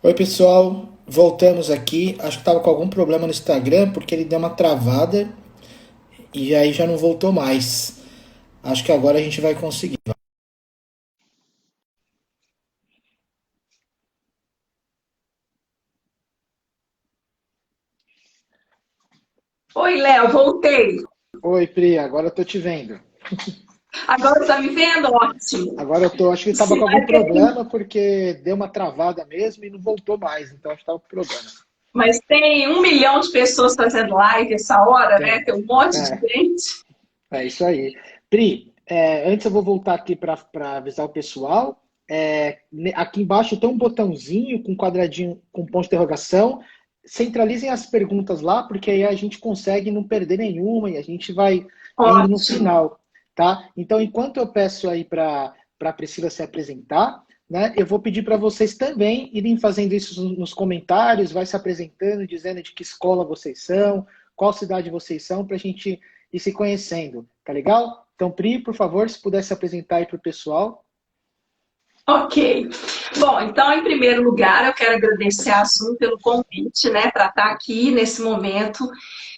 Oi, pessoal. Voltamos aqui. Acho que estava com algum problema no Instagram porque ele deu uma travada e aí já não voltou mais. Acho que agora a gente vai conseguir. Oi, Léo, voltei. Oi, Pri, agora eu tô te vendo. Agora tá me vendo? Ótimo. Agora eu tô, acho que estava Sim, com algum problema porque deu uma travada mesmo e não voltou mais, então acho que estava com problema. mas tem 1 milhão de pessoas fazendo live essa hora, né? Tem. Tem um monte de É, gente. é isso aí. Pri, antes eu vou voltar aqui para avisar o pessoal. Aqui embaixo tem um botãozinho com um quadradinho com ponto de interrogação. Centralizem as perguntas lá, porque aí a gente consegue não perder nenhuma e a gente vai indo no Ótimo. final, tá? Então, enquanto eu peço aí para a Priscila se apresentar, né, eu vou pedir para vocês também irem fazendo isso nos comentários, vai se apresentando, dizendo de que escola vocês são, qual cidade vocês são, para a gente ir se conhecendo, tá legal? Então, Pri, por favor, se pudesse se apresentar aí para o pessoal. Ok. Bom, então, em primeiro lugar, eu quero agradecer a Zoom pelo convite, né, para estar aqui nesse momento,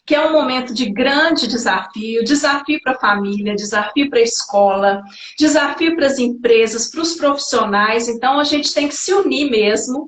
que é um momento de grande desafio, desafio para a família, desafio para a escola, desafio para as empresas, para os profissionais. Então, a gente tem que se unir mesmo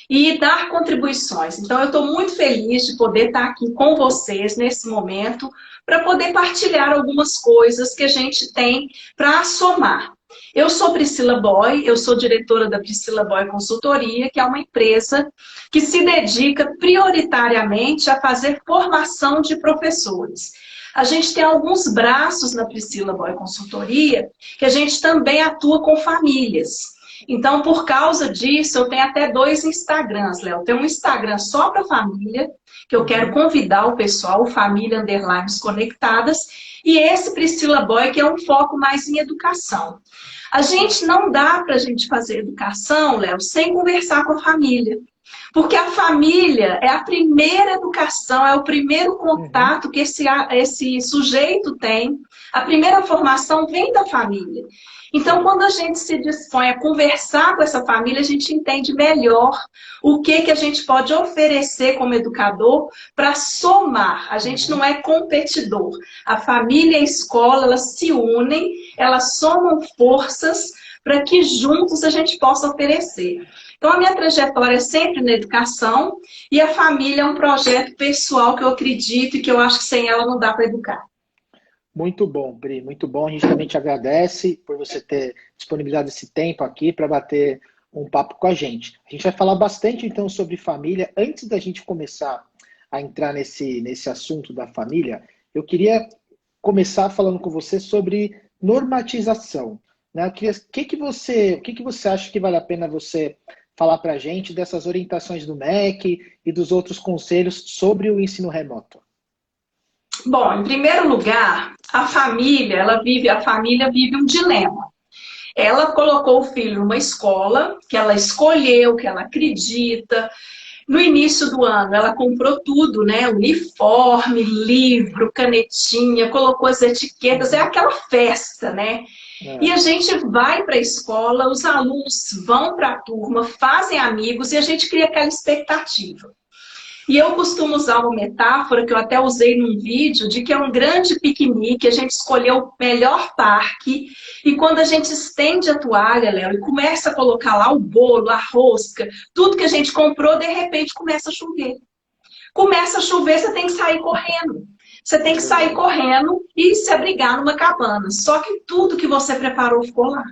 e dar contribuições. Então, eu estou muito feliz de poder estar aqui com vocês nesse momento para poder partilhar algumas coisas que a gente tem para somar. Eu sou Priscila Boy, eu sou diretora da Priscila Boy Consultoria, que é uma empresa que se dedica prioritariamente a fazer formação de professores. A gente tem alguns braços na Priscila Boy Consultoria que a gente também atua com famílias. Então, por causa disso, eu tenho até 2 Instagrams, Léo. Tem um Instagram só para família, que eu quero Uhum. convidar o pessoal, Família Underlines Conectadas, e esse Priscila Boy, que é um foco mais em educação. A gente não dá para a gente fazer educação, Léo, sem conversar com a família. Porque a família é a primeira educação, é o primeiro Uhum. contato que esse sujeito tem, a primeira formação vem da família. Então, Sim. quando a gente se dispõe a conversar com essa família, a gente entende melhor o que a gente pode oferecer como educador para somar. A gente não Uhum. é competidor. A família e a escola, elas se unem, elas somam forças para que juntos a gente possa oferecer. Então, a minha trajetória é sempre na educação e a família é um projeto pessoal que eu acredito e que eu acho que sem ela não dá para educar. Muito bom, Pri, muito bom. A gente também te agradece por você ter disponibilizado esse tempo aqui para bater um papo com a gente. A gente vai falar bastante então sobre família. Antes da gente começar a entrar nesse assunto da família, eu queria começar falando com você sobre normatização. Né? O que que você acha que vale a pena você falar para a gente dessas orientações do MEC e dos outros conselhos sobre o ensino remoto? Bom, em primeiro lugar, a família vive um dilema. Ela colocou o filho numa escola que ela escolheu, que ela acredita. No início do ano, ela comprou tudo, né? Uniforme, livro, canetinha, colocou as etiquetas, é Uhum. aquela festa, né? E É. a gente vai para a escola, os alunos vão para a turma, fazem amigos e a gente cria aquela expectativa. E eu costumo usar uma metáfora que eu até usei num vídeo, de que é um grande piquenique, a gente escolheu o melhor parque, e quando a gente estende a toalha, Léo, e começa a colocar lá o bolo, a rosca, tudo que a gente comprou, de repente começa a chover. Começa a chover, você tem que sair correndo. Você tem É que sair verdade. correndo e se abrigar numa cabana. Só que tudo que você preparou ficou lá.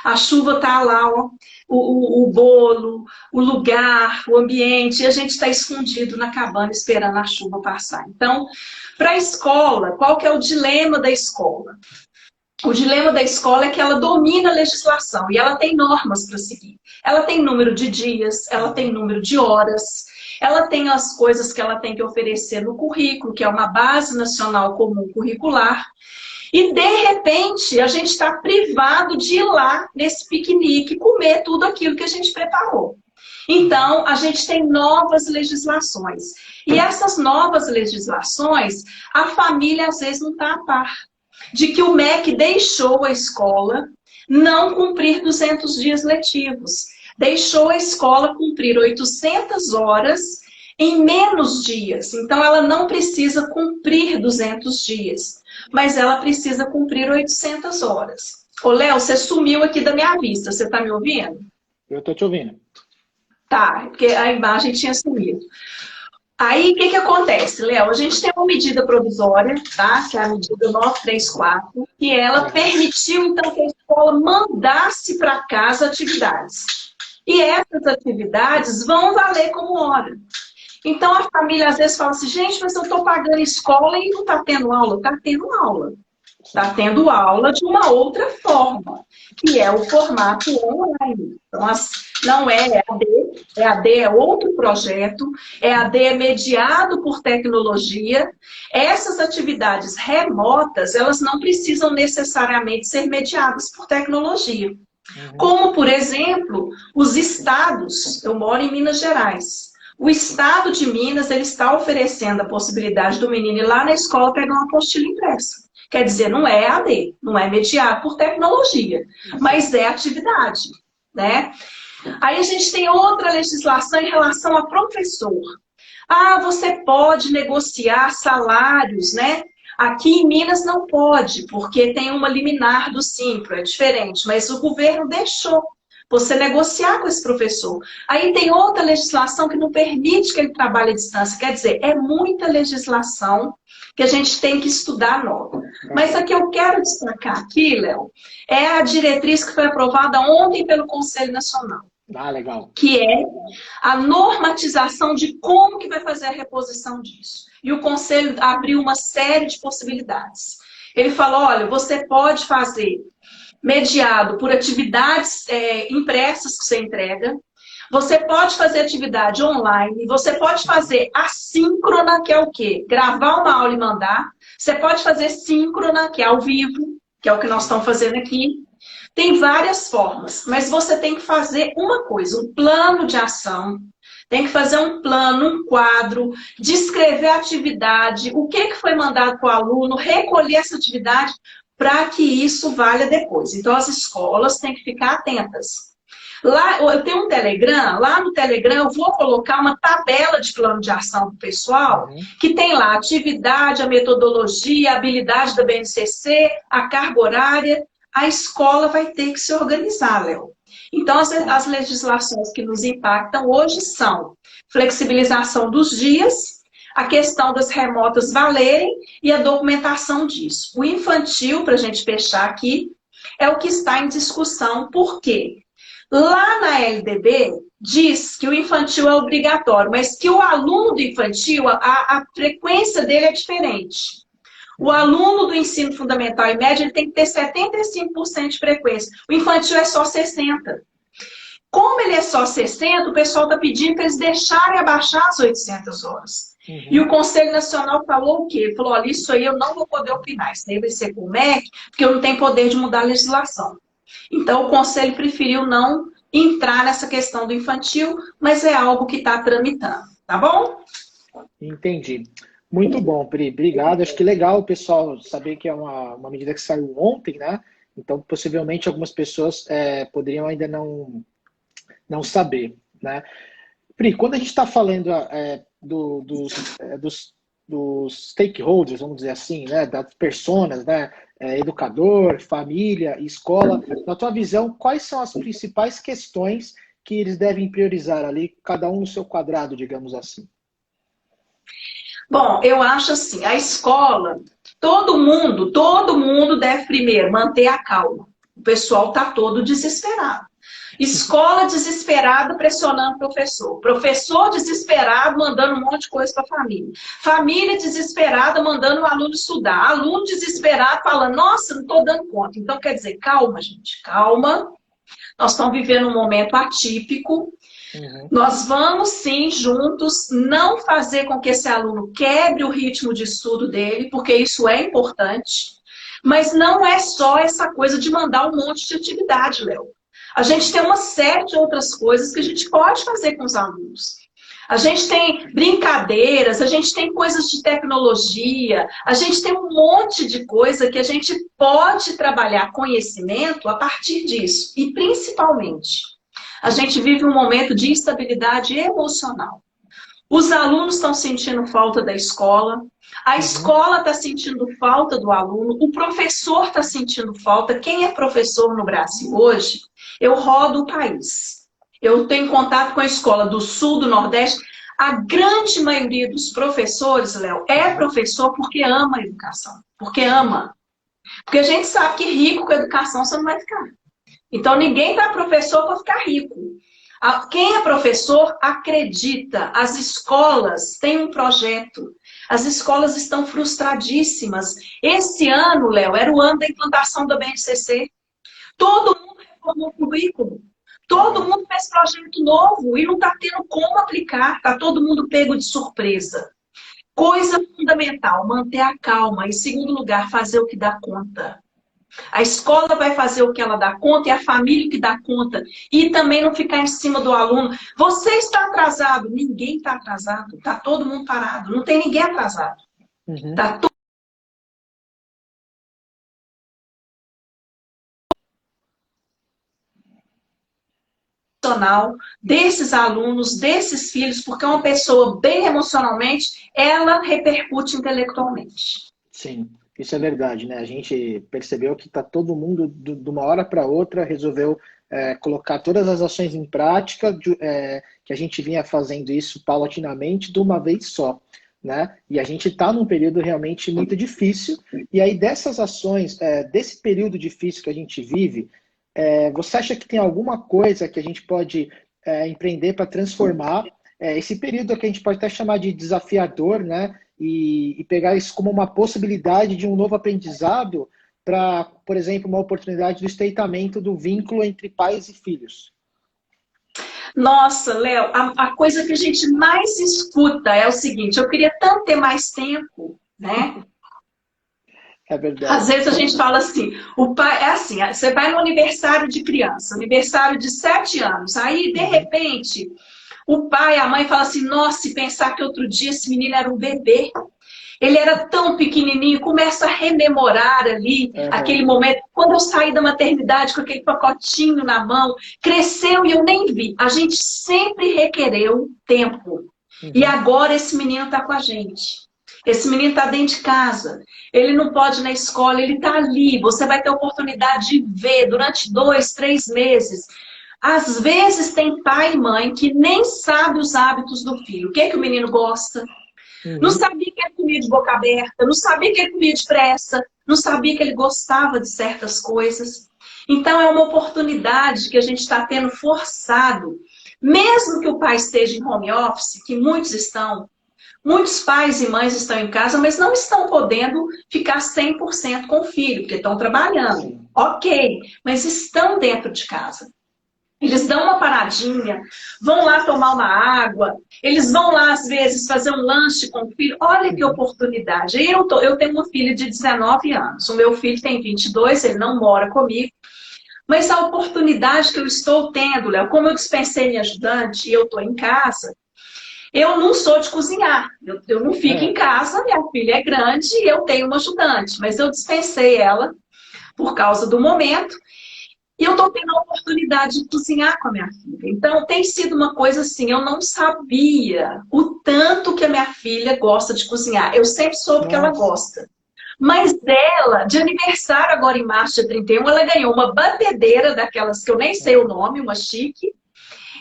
A chuva está lá, ó, o bolo, o lugar, o ambiente, e a gente está escondido na cabana esperando a chuva passar. Então, para a escola, qual que é o dilema da escola? O dilema da escola é que ela domina a legislação e ela tem normas para seguir. Ela tem número de dias, ela tem Uhum. número de horas, ela tem as coisas que ela tem que oferecer no currículo, que é uma base nacional comum curricular. E, de repente, a gente está privado de ir lá nesse piquenique comer tudo aquilo que a gente preparou. Uhum. Então, a gente tem novas legislações. E essas novas legislações, a família às vezes não está a par. De que o MEC deixou a escola não cumprir 200 dias letivos. deixou a escola cumprir 800 horas em menos dias. Então, ela não precisa cumprir 200 dias, mas ela precisa cumprir 800 horas. Ô, Léo, você sumiu aqui da minha vista, você está me ouvindo? Eu estou te ouvindo. Tá, porque a imagem tinha sumido. Aí, o que acontece, Léo? A gente tem uma medida provisória, tá? Que é a medida 934, que ela permitiu, então, que a escola mandasse para casa atividades. E essas atividades vão valer como hora. Então, a família às vezes fala assim, gente, mas eu estou pagando escola e não está tendo aula. Está tendo aula. Está tendo aula de uma outra forma, que é o formato online. Então, não é EAD, EAD é outro projeto, EAD é mediado por tecnologia. Essas atividades remotas, elas não precisam necessariamente ser mediadas por tecnologia. Como, por exemplo, os estados. Eu moro em Minas Gerais. O estado de Minas, ele está oferecendo a possibilidade do menino ir lá na escola pegar uma apostila impressa. Quer dizer, não é EAD, não é mediado por tecnologia, mas é atividade, né? Aí a gente tem outra legislação em relação a professor. Ah, você pode negociar salários, né? Aqui em Minas não pode, porque tem uma liminar do Simpro, é diferente, mas o governo deixou você negociar com esse professor. Aí tem outra legislação que não permite que ele trabalhe à distância. Quer dizer, é muita legislação que a gente tem que estudar nova. Mas a que eu quero destacar aqui, Léo, é a diretriz que foi aprovada ontem pelo Conselho Nacional. Ah, legal. Que é a normatização de como que vai fazer a reposição disso. E o Conselho abriu uma série de possibilidades. Ele falou, olha, você pode fazer mediado por atividades impressas que você entrega, você pode fazer atividade online, você pode fazer assíncrona, que é o quê? Gravar uma aula e mandar. Você pode fazer síncrona, que é ao vivo, que é o que nós estamos fazendo aqui. Tem várias formas, mas você tem que fazer uma coisa, um plano de ação, tem que fazer um plano, um quadro, descrever a atividade, o que foi mandado para o aluno, recolher essa atividade para que isso valha depois. Então, as escolas têm que ficar atentas. Lá, eu tenho um Telegram, lá no Telegram eu vou colocar uma tabela de plano de ação para o pessoal, que tem lá a atividade, a metodologia, a habilidade da BNCC, a carga horária. A escola vai ter que se organizar, Léo. Então, as legislações que nos impactam hoje são flexibilização dos dias, a questão das remotas valerem e a documentação disso. O infantil, para a gente fechar aqui, é o que está em discussão. Por quê? Lá na LDB, diz que o infantil é obrigatório, mas que o aluno do infantil, a frequência dele é diferente. O aluno do ensino fundamental e médio ele tem que ter 75% de frequência. O infantil é só 60%. Como ele é só 60%, o pessoal está pedindo para eles deixarem abaixar as 800 horas. E o Conselho Nacional falou o quê? Ele falou, olha, isso aí eu não vou poder opinar. Isso aí vai ser com o MEC, porque eu não tenho poder de mudar a legislação. Então, o Conselho preferiu não entrar nessa questão do infantil, mas é algo que está tramitando. Tá bom? Entendi. Muito bom, Pri. Obrigado. Acho que legal o pessoal saber que é uma medida que saiu ontem, né? Então, possivelmente, algumas pessoas poderiam ainda não saber, né? Pri, quando a gente está falando dos stakeholders, vamos dizer assim, né? Das personas, né? Educador, família, escola, na tua visão, quais são as principais questões que eles devem priorizar ali, cada um no seu quadrado, digamos assim? Bom, eu acho assim, a escola, todo mundo deve primeiro manter a calma. O pessoal está todo desesperado. Escola desesperada pressionando o professor. Professor desesperado mandando um monte de coisa para a família. Família desesperada mandando o aluno estudar. Aluno desesperado falando, nossa, não estou dando conta. Então, quer dizer, calma, gente, calma. Nós estamos vivendo um momento atípico. Nós vamos, sim, juntos, não fazer com que esse aluno quebre o ritmo de estudo dele, porque isso é importante. Mas não é só essa coisa de mandar um monte de atividade, Léo. A gente tem uma série de outras coisas que a gente pode fazer com os alunos. A gente tem brincadeiras, a gente tem coisas de tecnologia, a gente tem um monte de coisa que a gente pode trabalhar conhecimento a partir disso. E, principalmente, A gente vive um momento de instabilidade emocional. Os alunos estão sentindo falta da escola, a escola está sentindo falta do aluno, o professor está sentindo falta. Quem é professor no Brasil hoje, eu rodo o país. Eu tenho contato com a escola do Sul, do Nordeste. A grande maioria dos professores, Léo, é professor porque ama a educação. Porque ama. Porque a gente sabe que rico com educação você não vai ficar. Então ninguém está professor para ficar rico. Quem é professor acredita. As escolas têm um projeto. As escolas estão frustradíssimas. Esse ano, Léo, era o ano da implantação da BNCC. Todo mundo reformou o currículo. Todo mundo fez projeto novo e não está tendo como aplicar. Está todo mundo pego de surpresa. Coisa fundamental, manter a calma. Em segundo lugar, fazer o que dá conta. A escola vai fazer o que ela dá conta e a família o que dá conta. E também não ficar em cima do aluno. Você está atrasado. Ninguém está atrasado. Está todo mundo parado. Não tem ninguém atrasado. Está todo emocional desses alunos, desses filhos, porque uma pessoa bem emocionalmente, ela repercute intelectualmente. Sim, isso é verdade, né? A gente percebeu que tá todo mundo, de uma hora para outra, resolveu colocar todas as ações em prática, que a gente vinha fazendo isso paulatinamente, de uma vez só, né? E a gente está num período realmente muito difícil, e aí dessas ações, desse período difícil que a gente vive, você acha que tem alguma coisa que a gente pode empreender para transformar esse período que a gente pode até chamar de desafiador, né? E pegar isso como uma possibilidade de um novo aprendizado para, por exemplo, uma oportunidade do estreitamento do vínculo entre pais e filhos? Nossa, Léo, a coisa que a gente mais escuta é o seguinte: eu queria tanto ter mais tempo, né? É verdade. Às vezes a gente fala assim, o pai é assim, você vai no aniversário de criança, aniversário de 7 anos, aí de repente o pai, a mãe fala assim, nossa, se pensar que outro dia esse menino era um bebê, ele era tão pequenininho, começa a rememorar ali aquele momento, quando eu saí da maternidade com aquele pacotinho na mão, cresceu e eu nem vi. A gente sempre requereu tempo. E agora esse menino está com a gente. Esse menino está dentro de casa, ele não pode ir na escola, ele está ali. Você vai ter oportunidade de ver durante 2, 3 meses. Às vezes tem pai e mãe que nem sabe os hábitos do filho. O que é que o menino gosta? Não sabia que ele comia de boca aberta, não sabia que ele comia depressa, não sabia que ele gostava de certas coisas. Então é uma oportunidade que a gente está tendo forçado. Mesmo que o pai esteja em home office, que muitos estão, muitos pais e mães estão em casa, mas não estão podendo ficar 100% com o filho, porque estão trabalhando. Ok, mas estão dentro de casa. Eles dão uma paradinha, vão lá tomar uma água, eles vão lá, às vezes, fazer um lanche com o filho. Olha que oportunidade. Eu tenho uma filha de 19 anos, o meu filho tem 22, ele não mora comigo. Mas a oportunidade que eu estou tendo, Léo, como eu dispensei minha ajudante e eu estou em casa, eu não sou de cozinhar. Eu não fico em casa, minha filha é grande e eu tenho uma ajudante. Mas eu dispensei ela por causa do momento. E eu estou tendo a oportunidade de cozinhar com a minha filha. Então, tem sido uma coisa assim, eu não sabia o tanto que a minha filha gosta de cozinhar. Eu sempre soube que ela gosta. Mas ela, de aniversário agora em março, dia 31, ela ganhou uma batedeira daquelas que eu nem sei o nome, uma chique,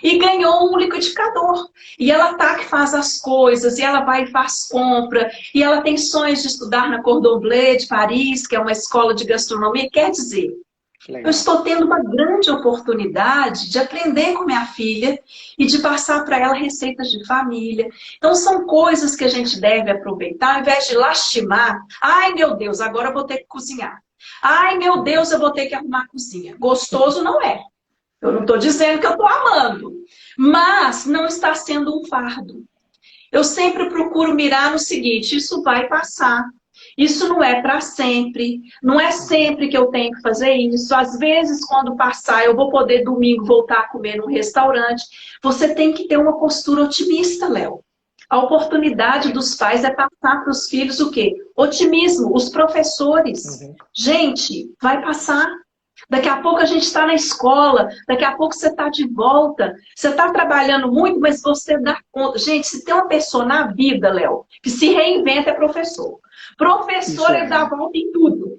e ganhou um liquidificador. E ela que faz as coisas, e ela vai e faz compra, e ela tem sonhos de estudar na Cordon Bleu de Paris, que é uma escola de gastronomia. Quer dizer, eu estou tendo uma grande oportunidade de aprender com minha filha e de passar para ela receitas de família. Então, são coisas que a gente deve aproveitar, ao invés de lastimar. Ai, meu Deus, agora eu vou ter que cozinhar. Ai, meu Deus, eu vou ter que arrumar a cozinha. Gostoso não é. Eu não estou dizendo que eu estou amando, mas não está sendo um fardo. Eu sempre procuro mirar no seguinte, isso vai passar. Isso não é para sempre, não é sempre que eu tenho que fazer isso. Às vezes, quando passar, eu vou poder domingo voltar a comer num restaurante. Você tem que ter uma postura otimista, Léo. A oportunidade dos pais é passar para os filhos o quê? Otimismo, os professores. Gente, vai passar. Daqui a pouco a gente está na escola, daqui a pouco você está de volta, você está trabalhando muito, mas você dá conta. Gente, se tem uma pessoa na vida, Léo, que se reinventa é professor. Professor é dar volta em tudo.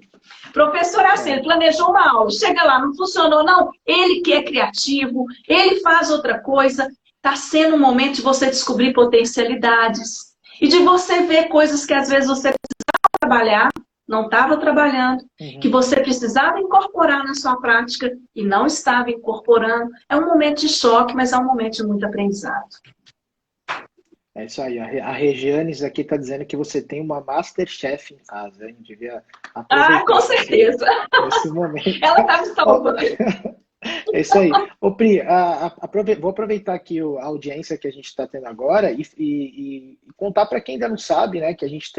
Professor é assim, ele planejou uma aula, chega lá, não funcionou, não. Ele que é criativo, ele faz outra coisa. Está sendo um momento de você descobrir potencialidades e de você ver coisas que às vezes você precisava trabalhar, não estava trabalhando, que você precisava incorporar na sua prática e não estava incorporando. É um momento de choque, mas é um momento de muito aprendizado. É isso aí. A Regianes aqui está dizendo que você tem uma Masterchef em casa, hein? Devia aproveitar. Ah, com certeza. Esse momento. Ela está me salvando. É isso aí. Ô, Pri, vou aproveitar aqui a audiência que a gente está tendo agora e contar para quem ainda não sabe, né, que a gente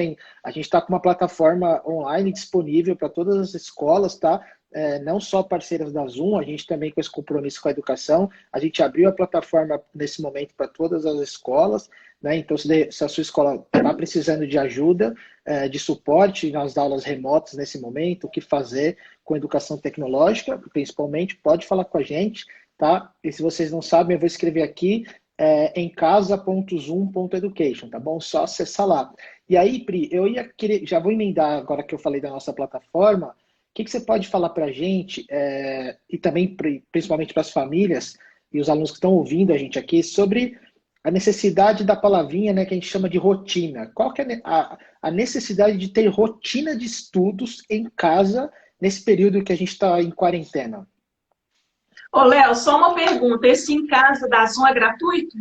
está com uma plataforma online disponível para todas as escolas, tá? Não só parceiras da Zoom, a gente também com esse compromisso com a educação, a gente abriu a plataforma nesse momento para todas as escolas, né? Então, se a sua escola está precisando de ajuda, de suporte nas aulas remotas nesse momento, o que fazer com educação tecnológica, principalmente, pode falar com a gente, tá? E se vocês não sabem, eu vou escrever aqui em casa.zoom.education, tá bom? Só acessar lá. E aí, Pri, eu ia querer, já vou emendar agora que eu falei da nossa plataforma, o que você pode falar para a gente, e também principalmente para as famílias e os alunos que estão ouvindo a gente aqui, sobre a necessidade da palavrinha, né, que a gente chama de rotina. Qual que é a necessidade de ter rotina de estudos em casa nesse período que a gente está em quarentena? Ô, Léo, só uma pergunta. Esse em casa da Zoom é gratuito?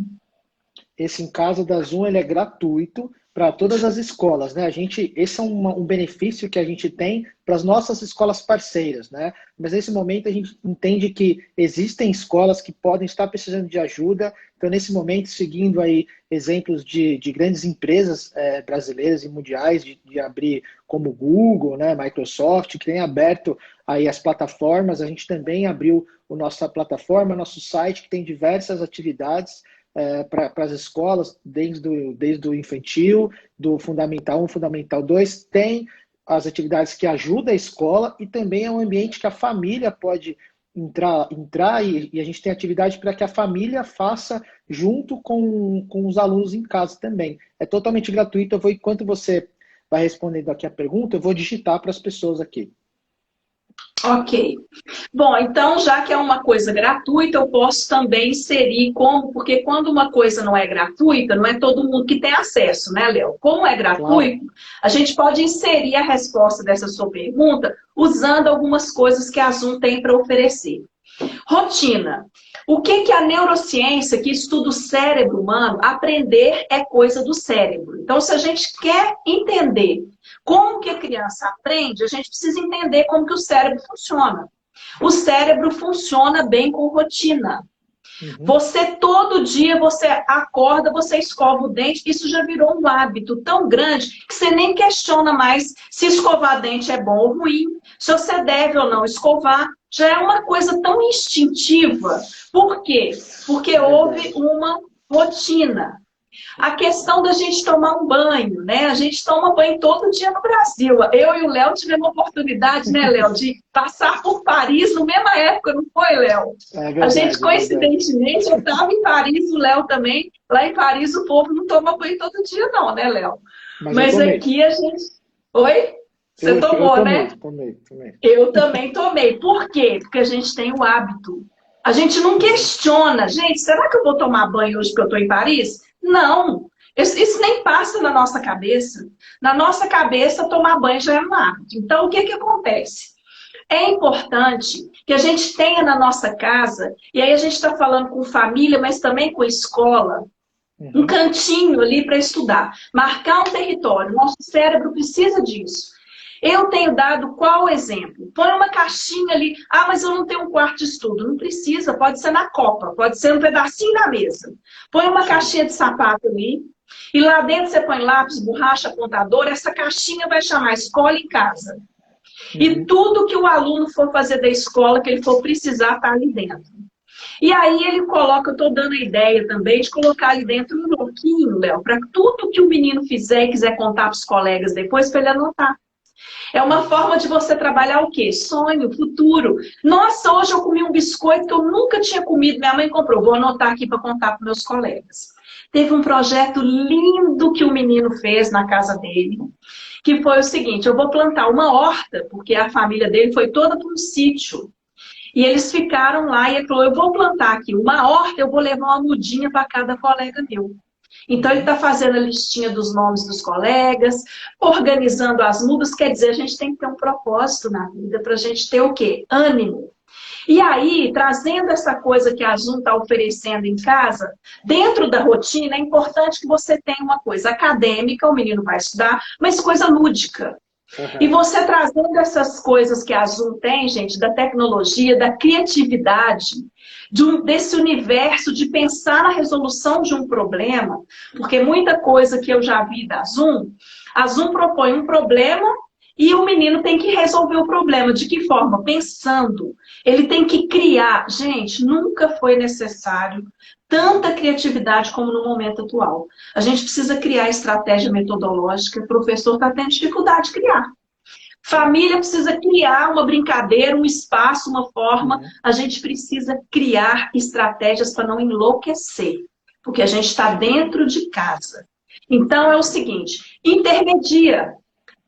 Esse em casa da Zoom ele é gratuito para todas as escolas, né? Esse é um benefício que a gente tem para as nossas escolas parceiras, né? Mas nesse momento a gente entende que existem escolas que podem estar precisando de ajuda. Então, nesse momento, seguindo aí exemplos de grandes empresas brasileiras e mundiais, de abrir como Google, né, Microsoft, que tem aberto aí as plataformas, a gente também abriu a nossa plataforma, nosso site, que tem diversas atividades para as escolas, desde o infantil, do Fundamental 1, Fundamental 2, tem as atividades que ajudam a escola e também é um ambiente que a família pode entrar e a gente tem atividade para que a família faça junto com os alunos em casa também. É totalmente gratuito. Enquanto você vai respondendo aqui a pergunta, eu vou digitar para as pessoas aqui. Ok. Bom, então, já que é uma coisa gratuita, eu posso também inserir porque quando uma coisa não é gratuita, não é todo mundo que tem acesso, né, Léo? Como é gratuito, claro, a gente pode inserir a resposta dessa sua pergunta usando algumas coisas que a Zoom tem para oferecer. Rotina. O que a neurociência, que estuda o cérebro humano, aprender é coisa do cérebro. Então, se a gente quer entender como que a criança aprende, a gente precisa entender como que o cérebro funciona. O cérebro funciona bem com rotina. Você, todo dia, você acorda, você escova o dente, isso já virou um hábito tão grande que você nem questiona mais se escovar dente é bom ou ruim, se você deve ou não escovar, já é uma coisa tão instintiva. Por quê? Porque houve uma rotina. A questão da gente tomar um banho, né? A gente toma banho todo dia no Brasil. Eu e o Léo tivemos a oportunidade, né, Léo, de passar por Paris na mesma época, não foi, Léo? A gente, coincidentemente, eu estava em Paris, o Léo também. Lá em Paris o povo não toma banho todo dia, não, né, Léo? Mas aqui a gente... Oi? Você tomou, né? Tomei. Eu também tomei. Por quê? Porque a gente tem o hábito. A gente não questiona. Gente, será que eu vou tomar banho hoje porque eu estou em Paris? Não. Isso nem passa na nossa cabeça. Na nossa cabeça, tomar banho já é um hábito. Então, o que acontece? É importante que a gente tenha na nossa casa, e aí a gente está falando com família, mas também com escola, um cantinho ali para estudar. Marcar um território. Nosso cérebro precisa disso. Eu tenho dado qual exemplo? Põe uma caixinha ali. Ah, mas eu não tenho um quarto de estudo. Não precisa, pode ser na copa, pode ser um pedacinho da mesa. Põe uma caixinha de sapato ali. E lá dentro você põe lápis, borracha, apontador. Essa caixinha vai chamar escola em casa. E tudo que o aluno for fazer da escola, que ele for precisar, está ali dentro. E aí ele coloca, eu estou dando a ideia também de colocar ali dentro um bloquinho, Léo, para tudo que o menino fizer e quiser contar para os colegas depois, para ele anotar. É uma forma de você trabalhar o quê? Sonho, futuro. Nossa, hoje eu comi um biscoito que eu nunca tinha comido, minha mãe comprou. Vou anotar aqui para contar para meus colegas. Teve um projeto lindo que o menino fez na casa dele, que foi o seguinte: eu vou plantar uma horta, porque a família dele foi toda para um sítio. E eles ficaram lá e ele falou, eu vou plantar aqui uma horta, eu vou levar uma mudinha para cada colega meu. Então, ele está fazendo a listinha dos nomes dos colegas, organizando as mudas, quer dizer, a gente tem que ter um propósito na vida para a gente ter o quê? Ânimo. E aí, trazendo essa coisa que a Zoom está oferecendo em casa, dentro da rotina, é importante que você tenha uma coisa acadêmica, o menino vai estudar, mas coisa lúdica. E você trazendo essas coisas que a Zoom tem, gente, da tecnologia, da criatividade, desse universo de pensar na resolução de um problema, porque muita coisa que eu já vi da Zoom, a Zoom propõe um problema e o menino tem que resolver o problema. De que forma? Pensando. Ele tem que criar. Gente, nunca foi necessário tanta criatividade como no momento atual. A gente precisa criar estratégia metodológica, o professor está tendo dificuldade de criar. Família precisa criar uma brincadeira, um espaço, uma forma. A gente precisa criar estratégias para não enlouquecer, porque a gente está dentro de casa. Então é o seguinte, intermedia.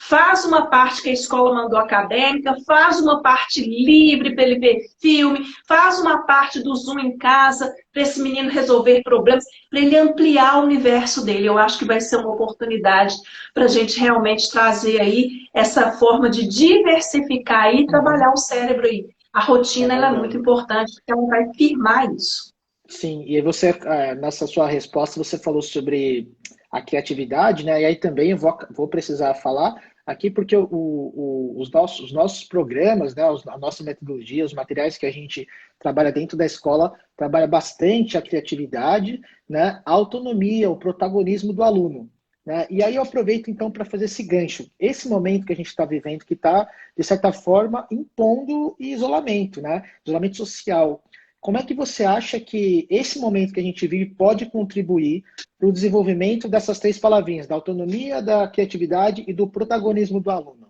Faz uma parte que a escola mandou acadêmica, faz uma parte livre para ele ver filme, faz uma parte do Zoom em casa, para esse menino resolver problemas, para ele ampliar o universo dele. Eu acho que vai ser uma oportunidade para a gente realmente trazer aí essa forma de diversificar e trabalhar o cérebro aí. A rotina ela é muito importante, porque ela vai firmar isso. Sim, e você, nessa sua resposta, você falou sobre a criatividade, né? E aí também eu vou precisar falar aqui, porque os nossos programas, né, a nossa metodologia, os materiais que a gente trabalha dentro da escola, trabalha bastante a criatividade, né, a autonomia, o protagonismo do aluno. Né? E aí eu aproveito, então, para fazer esse gancho. Esse momento que a gente está vivendo, que está, de certa forma, impondo isolamento, né? Isolamento social. Como é que você acha que esse momento que a gente vive pode contribuir para o desenvolvimento dessas três palavrinhas, da autonomia, da criatividade e do protagonismo do aluno?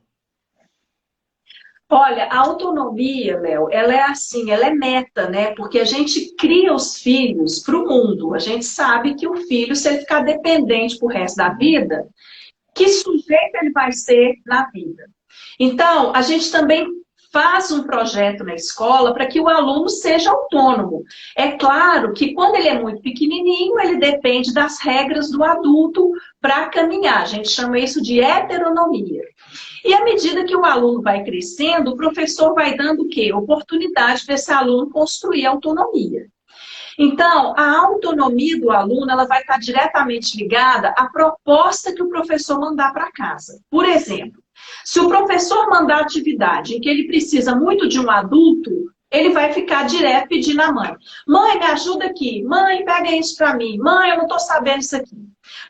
Olha, a autonomia, Léo, ela é assim, ela é meta, né? Porque a gente cria os filhos para o mundo. A gente sabe que o filho, se ele ficar dependente pro resto da vida, que sujeito ele vai ser na vida? Então, a gente também faz um projeto na escola para que o aluno seja autônomo. É claro que quando ele é muito pequenininho, ele depende das regras do adulto para caminhar. A gente chama isso de heteronomia. E à medida que o aluno vai crescendo, o professor vai dando o quê? Oportunidade para esse aluno construir autonomia. Então, a autonomia do aluno ela vai estar diretamente ligada à proposta que o professor mandar para casa. Por exemplo, se o professor mandar atividade em que ele precisa muito de um adulto, ele vai ficar direto pedindo à mãe. Mãe, me ajuda aqui. Mãe, pega isso para mim. Mãe, eu não estou sabendo isso aqui.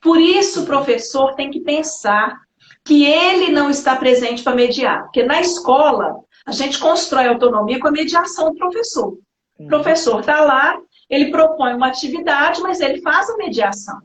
Por isso, o professor tem que pensar que ele não está presente para mediar. Porque na escola, a gente constrói autonomia com a mediação do professor. O professor está lá, ele propõe uma atividade, mas ele faz a mediação.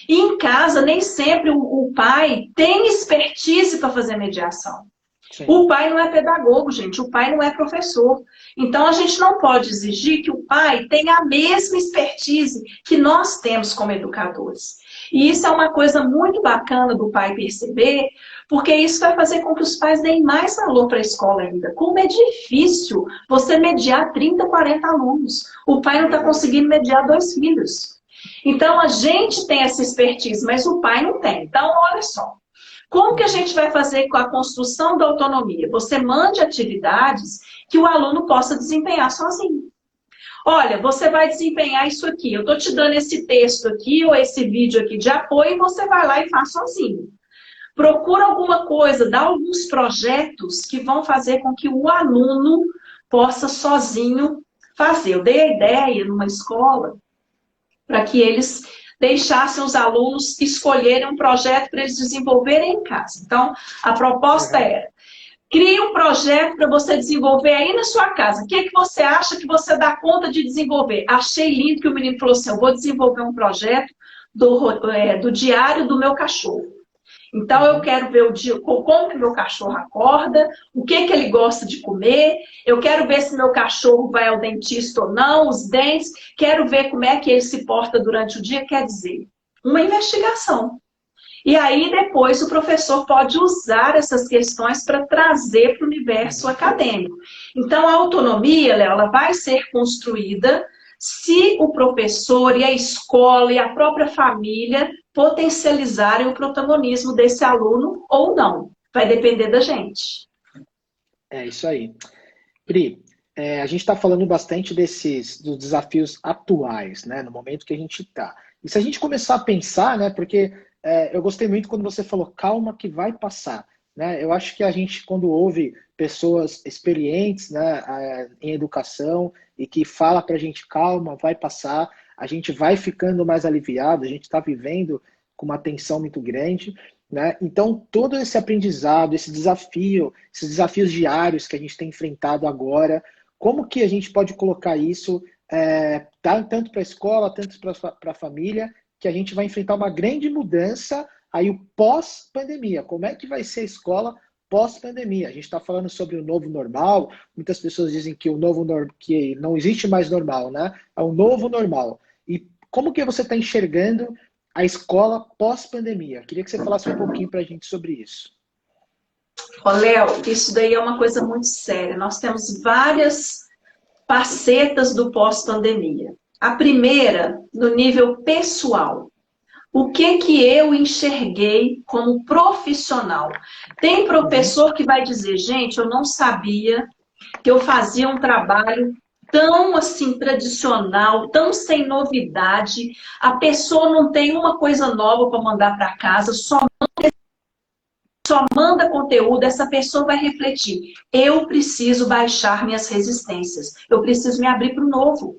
E em casa, nem sempre o pai tem expertise para fazer mediação. Sim. O pai não é pedagogo, gente. O pai não é professor. Então, a gente não pode exigir que o pai tenha a mesma expertise que nós temos como educadores. E isso é uma coisa muito bacana do pai perceber, porque isso vai fazer com que os pais deem mais valor para a escola ainda. Como é difícil você mediar 30, 40 alunos. O pai não está conseguindo mediar 2 filhos. Então, a gente tem essa expertise, mas o pai não tem. Então, olha só. Como que a gente vai fazer com a construção da autonomia? Você mande atividades que o aluno possa desempenhar sozinho. Olha, você vai desempenhar isso aqui. Eu estou te dando esse texto aqui ou esse vídeo aqui de apoio e você vai lá e faz sozinho. Procura alguma coisa, dá alguns projetos que vão fazer com que o aluno possa sozinho fazer. Eu dei a ideia numa escola para que eles deixassem os alunos escolherem um projeto para eles desenvolverem em casa. Então, a proposta era, crie um projeto para você desenvolver aí na sua casa. O que é que você acha que você dá conta de desenvolver? Achei lindo que o menino falou assim, eu vou desenvolver um projeto do diário do meu cachorro. Então, eu quero ver o dia, como que meu cachorro acorda, o que que ele gosta de comer, eu quero ver se meu cachorro vai ao dentista ou não, os dentes, quero ver como é que ele se porta durante o dia, quer dizer, uma investigação. E aí, depois, o professor pode usar essas questões para trazer para o universo acadêmico. Então, a autonomia, Léo, ela vai ser construída se o professor e a escola e a própria família potencializarem o protagonismo desse aluno ou não. Vai depender da gente. É isso aí. Pri, a gente está falando bastante dos desafios atuais, né, no momento que a gente está. E se a gente começar a pensar, né, porque eu gostei muito quando você falou, calma que vai passar. Né? Eu acho que a gente, quando ouve pessoas experientes, né, em educação e que fala para a gente, calma, vai passar, a gente vai ficando mais aliviado, a gente está vivendo com uma tensão muito grande. Né? Então, todo esse aprendizado, esse desafio, esses desafios diários que a gente tem enfrentado agora, como que a gente pode colocar isso tanto para a escola, tanto para a família, que a gente vai enfrentar uma grande mudança aí o pós-pandemia. Como é que vai ser a escola pós-pandemia? A gente está falando sobre o novo normal, muitas pessoas dizem que que não existe mais normal, né? É um novo normal. E como que você está enxergando a escola pós-pandemia? Queria que você falasse um pouquinho para a gente sobre isso. Ô, Léo, isso daí é uma coisa muito séria. Nós temos várias facetas do pós-pandemia. A primeira, no nível pessoal. O que eu enxerguei como profissional? Tem professor que vai dizer, gente, eu não sabia que eu fazia um trabalho tão assim tradicional, tão sem novidade. A pessoa não tem uma coisa nova para mandar para casa, só manda conteúdo, essa pessoa vai refletir. Eu preciso baixar minhas resistências, eu preciso me abrir para o novo.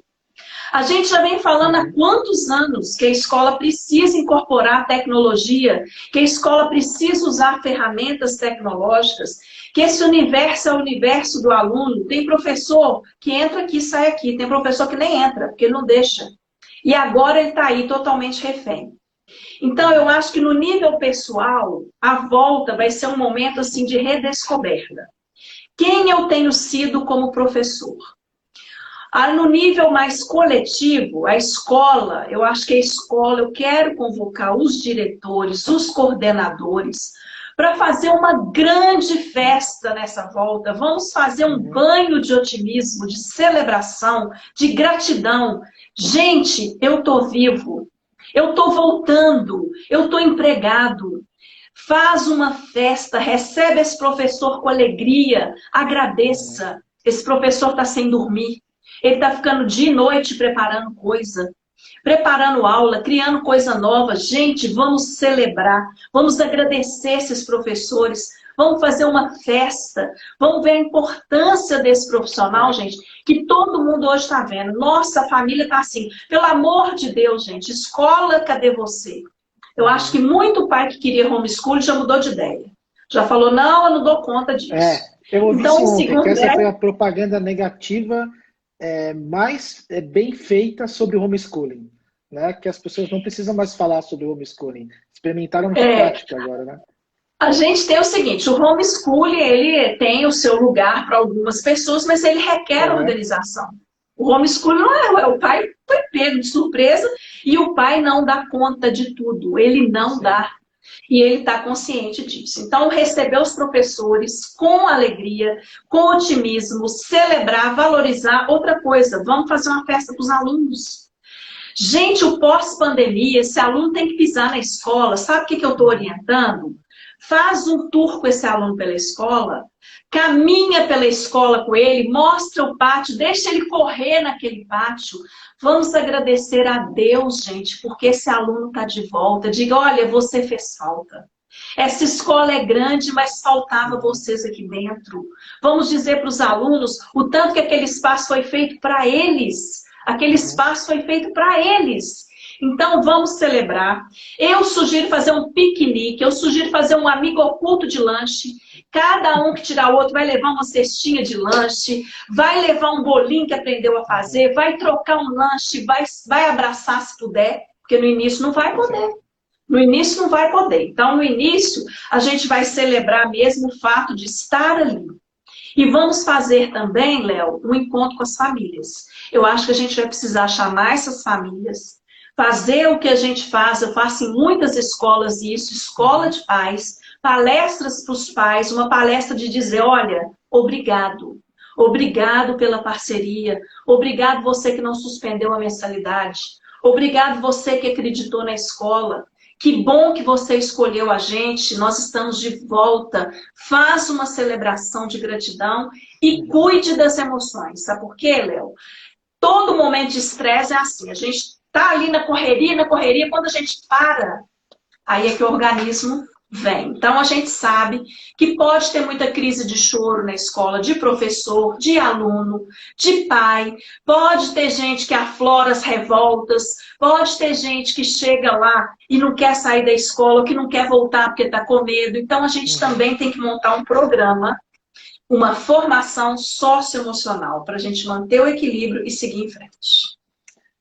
A gente já vem falando há quantos anos que a escola precisa incorporar tecnologia, que a escola precisa usar ferramentas tecnológicas, que esse universo é o universo do aluno. Tem professor que entra aqui e sai aqui, tem professor que nem entra, porque ele não deixa. E agora ele está aí totalmente refém. Então, eu acho que no nível pessoal, a volta vai ser um momento assim de redescoberta. Quem eu tenho sido como professor? No nível mais coletivo, a escola, eu acho que a escola, eu quero convocar os diretores, os coordenadores, para fazer uma grande festa nessa volta. Vamos fazer um banho de otimismo, de celebração, de gratidão. Gente, eu estou vivo, eu estou voltando, eu estou empregado. Faz uma festa, recebe esse professor com alegria, agradeça. Esse professor está sem dormir. Ele está ficando dia e noite preparando coisa, preparando aula, criando coisa nova. Gente, vamos celebrar, vamos agradecer esses professores, vamos fazer uma festa, vamos ver a importância desse profissional, gente, que todo mundo hoje está vendo. Nossa, a família está assim. Pelo amor de Deus, gente, escola, cadê você? Eu acho que muito pai que queria homeschool já mudou de ideia. Já falou, não, eu não dou conta disso. Eu ouvi então, isso ontem, que essa foi a propaganda negativa mais bem feita sobre o homeschooling, né? Que as pessoas não precisam mais falar sobre o homeschooling. Experimentaram na prática agora, né? A gente tem o seguinte, o homeschooling, ele tem o seu lugar para algumas pessoas, mas ele requer organização. O homeschooling não o pai foi pego de surpresa e o pai não dá conta de tudo, ele não dá. E ele está consciente disso. Então, receber os professores com alegria, com otimismo, celebrar, valorizar. Outra coisa, vamos fazer uma festa para os alunos. Gente, o pós-pandemia, esse aluno tem que pisar na escola. Sabe o que eu estou orientando? Faz um tour com esse aluno pela escola, caminha pela escola com ele, mostra o pátio, deixa ele correr naquele pátio. Vamos agradecer a Deus, gente, porque esse aluno está de volta. Diga, olha, você fez falta. Essa escola é grande, mas faltava vocês aqui dentro. Vamos dizer para os alunos o tanto que aquele espaço foi feito para eles. Aquele espaço foi feito para eles. Então, vamos celebrar. Eu sugiro fazer um piquenique, eu sugiro fazer um amigo oculto de lanche. Cada um que tirar o outro vai levar uma cestinha de lanche, vai levar um bolinho que aprendeu a fazer, vai trocar um lanche, vai abraçar se puder, porque no início não vai poder. No início não vai poder. Então, no início, a gente vai celebrar mesmo o fato de estar ali. E vamos fazer também, Léo, um encontro com as famílias. Eu acho que a gente vai precisar chamar essas famílias, fazer o que a gente faz, eu faço em muitas escolas isso, escola de pais, palestras para os pais, uma palestra de dizer, olha, obrigado. Obrigado pela parceria. Obrigado você que não suspendeu a mensalidade. Obrigado você que acreditou na escola. Que bom que você escolheu a gente, nós estamos de volta. Faça uma celebração de gratidão e cuide das emoções. Sabe por quê, Léo? Todo momento de estresse é assim. A gente está ali na correria, quando a gente para, aí é que o organismo vem. Então, a gente sabe que pode ter muita crise de choro na escola, de professor, de aluno, de pai. Pode ter gente que aflora as revoltas. Pode ter gente que chega lá e não quer sair da escola, que não quer voltar porque está com medo. Então, a gente também tem que montar um programa, uma formação socioemocional, para a gente manter o equilíbrio e seguir em frente.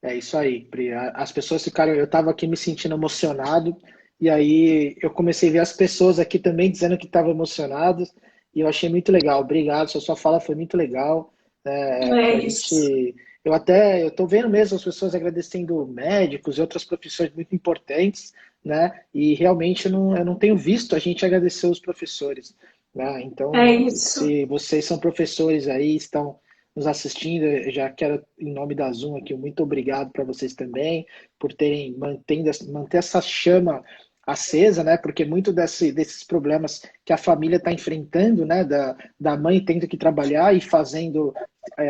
É isso aí, Pri. As pessoas ficaram... Eu estava aqui me sentindo emocionado. E aí eu comecei a ver as pessoas aqui também dizendo que estavam emocionadas. E eu achei muito legal. Obrigado, sua fala foi muito legal. É isso. Eu estou vendo mesmo as pessoas agradecendo médicos e outras profissões muito importantes, né? E realmente eu não tenho visto a gente agradecer os professores, né? Então, É isso. se vocês são professores aí, estão nos assistindo, eu já quero, em nome da Zoom aqui, muito obrigado para vocês também, por terem manter essa chama acesa, né? Porque muito desses problemas que a família está enfrentando, né? Da mãe tendo que trabalhar e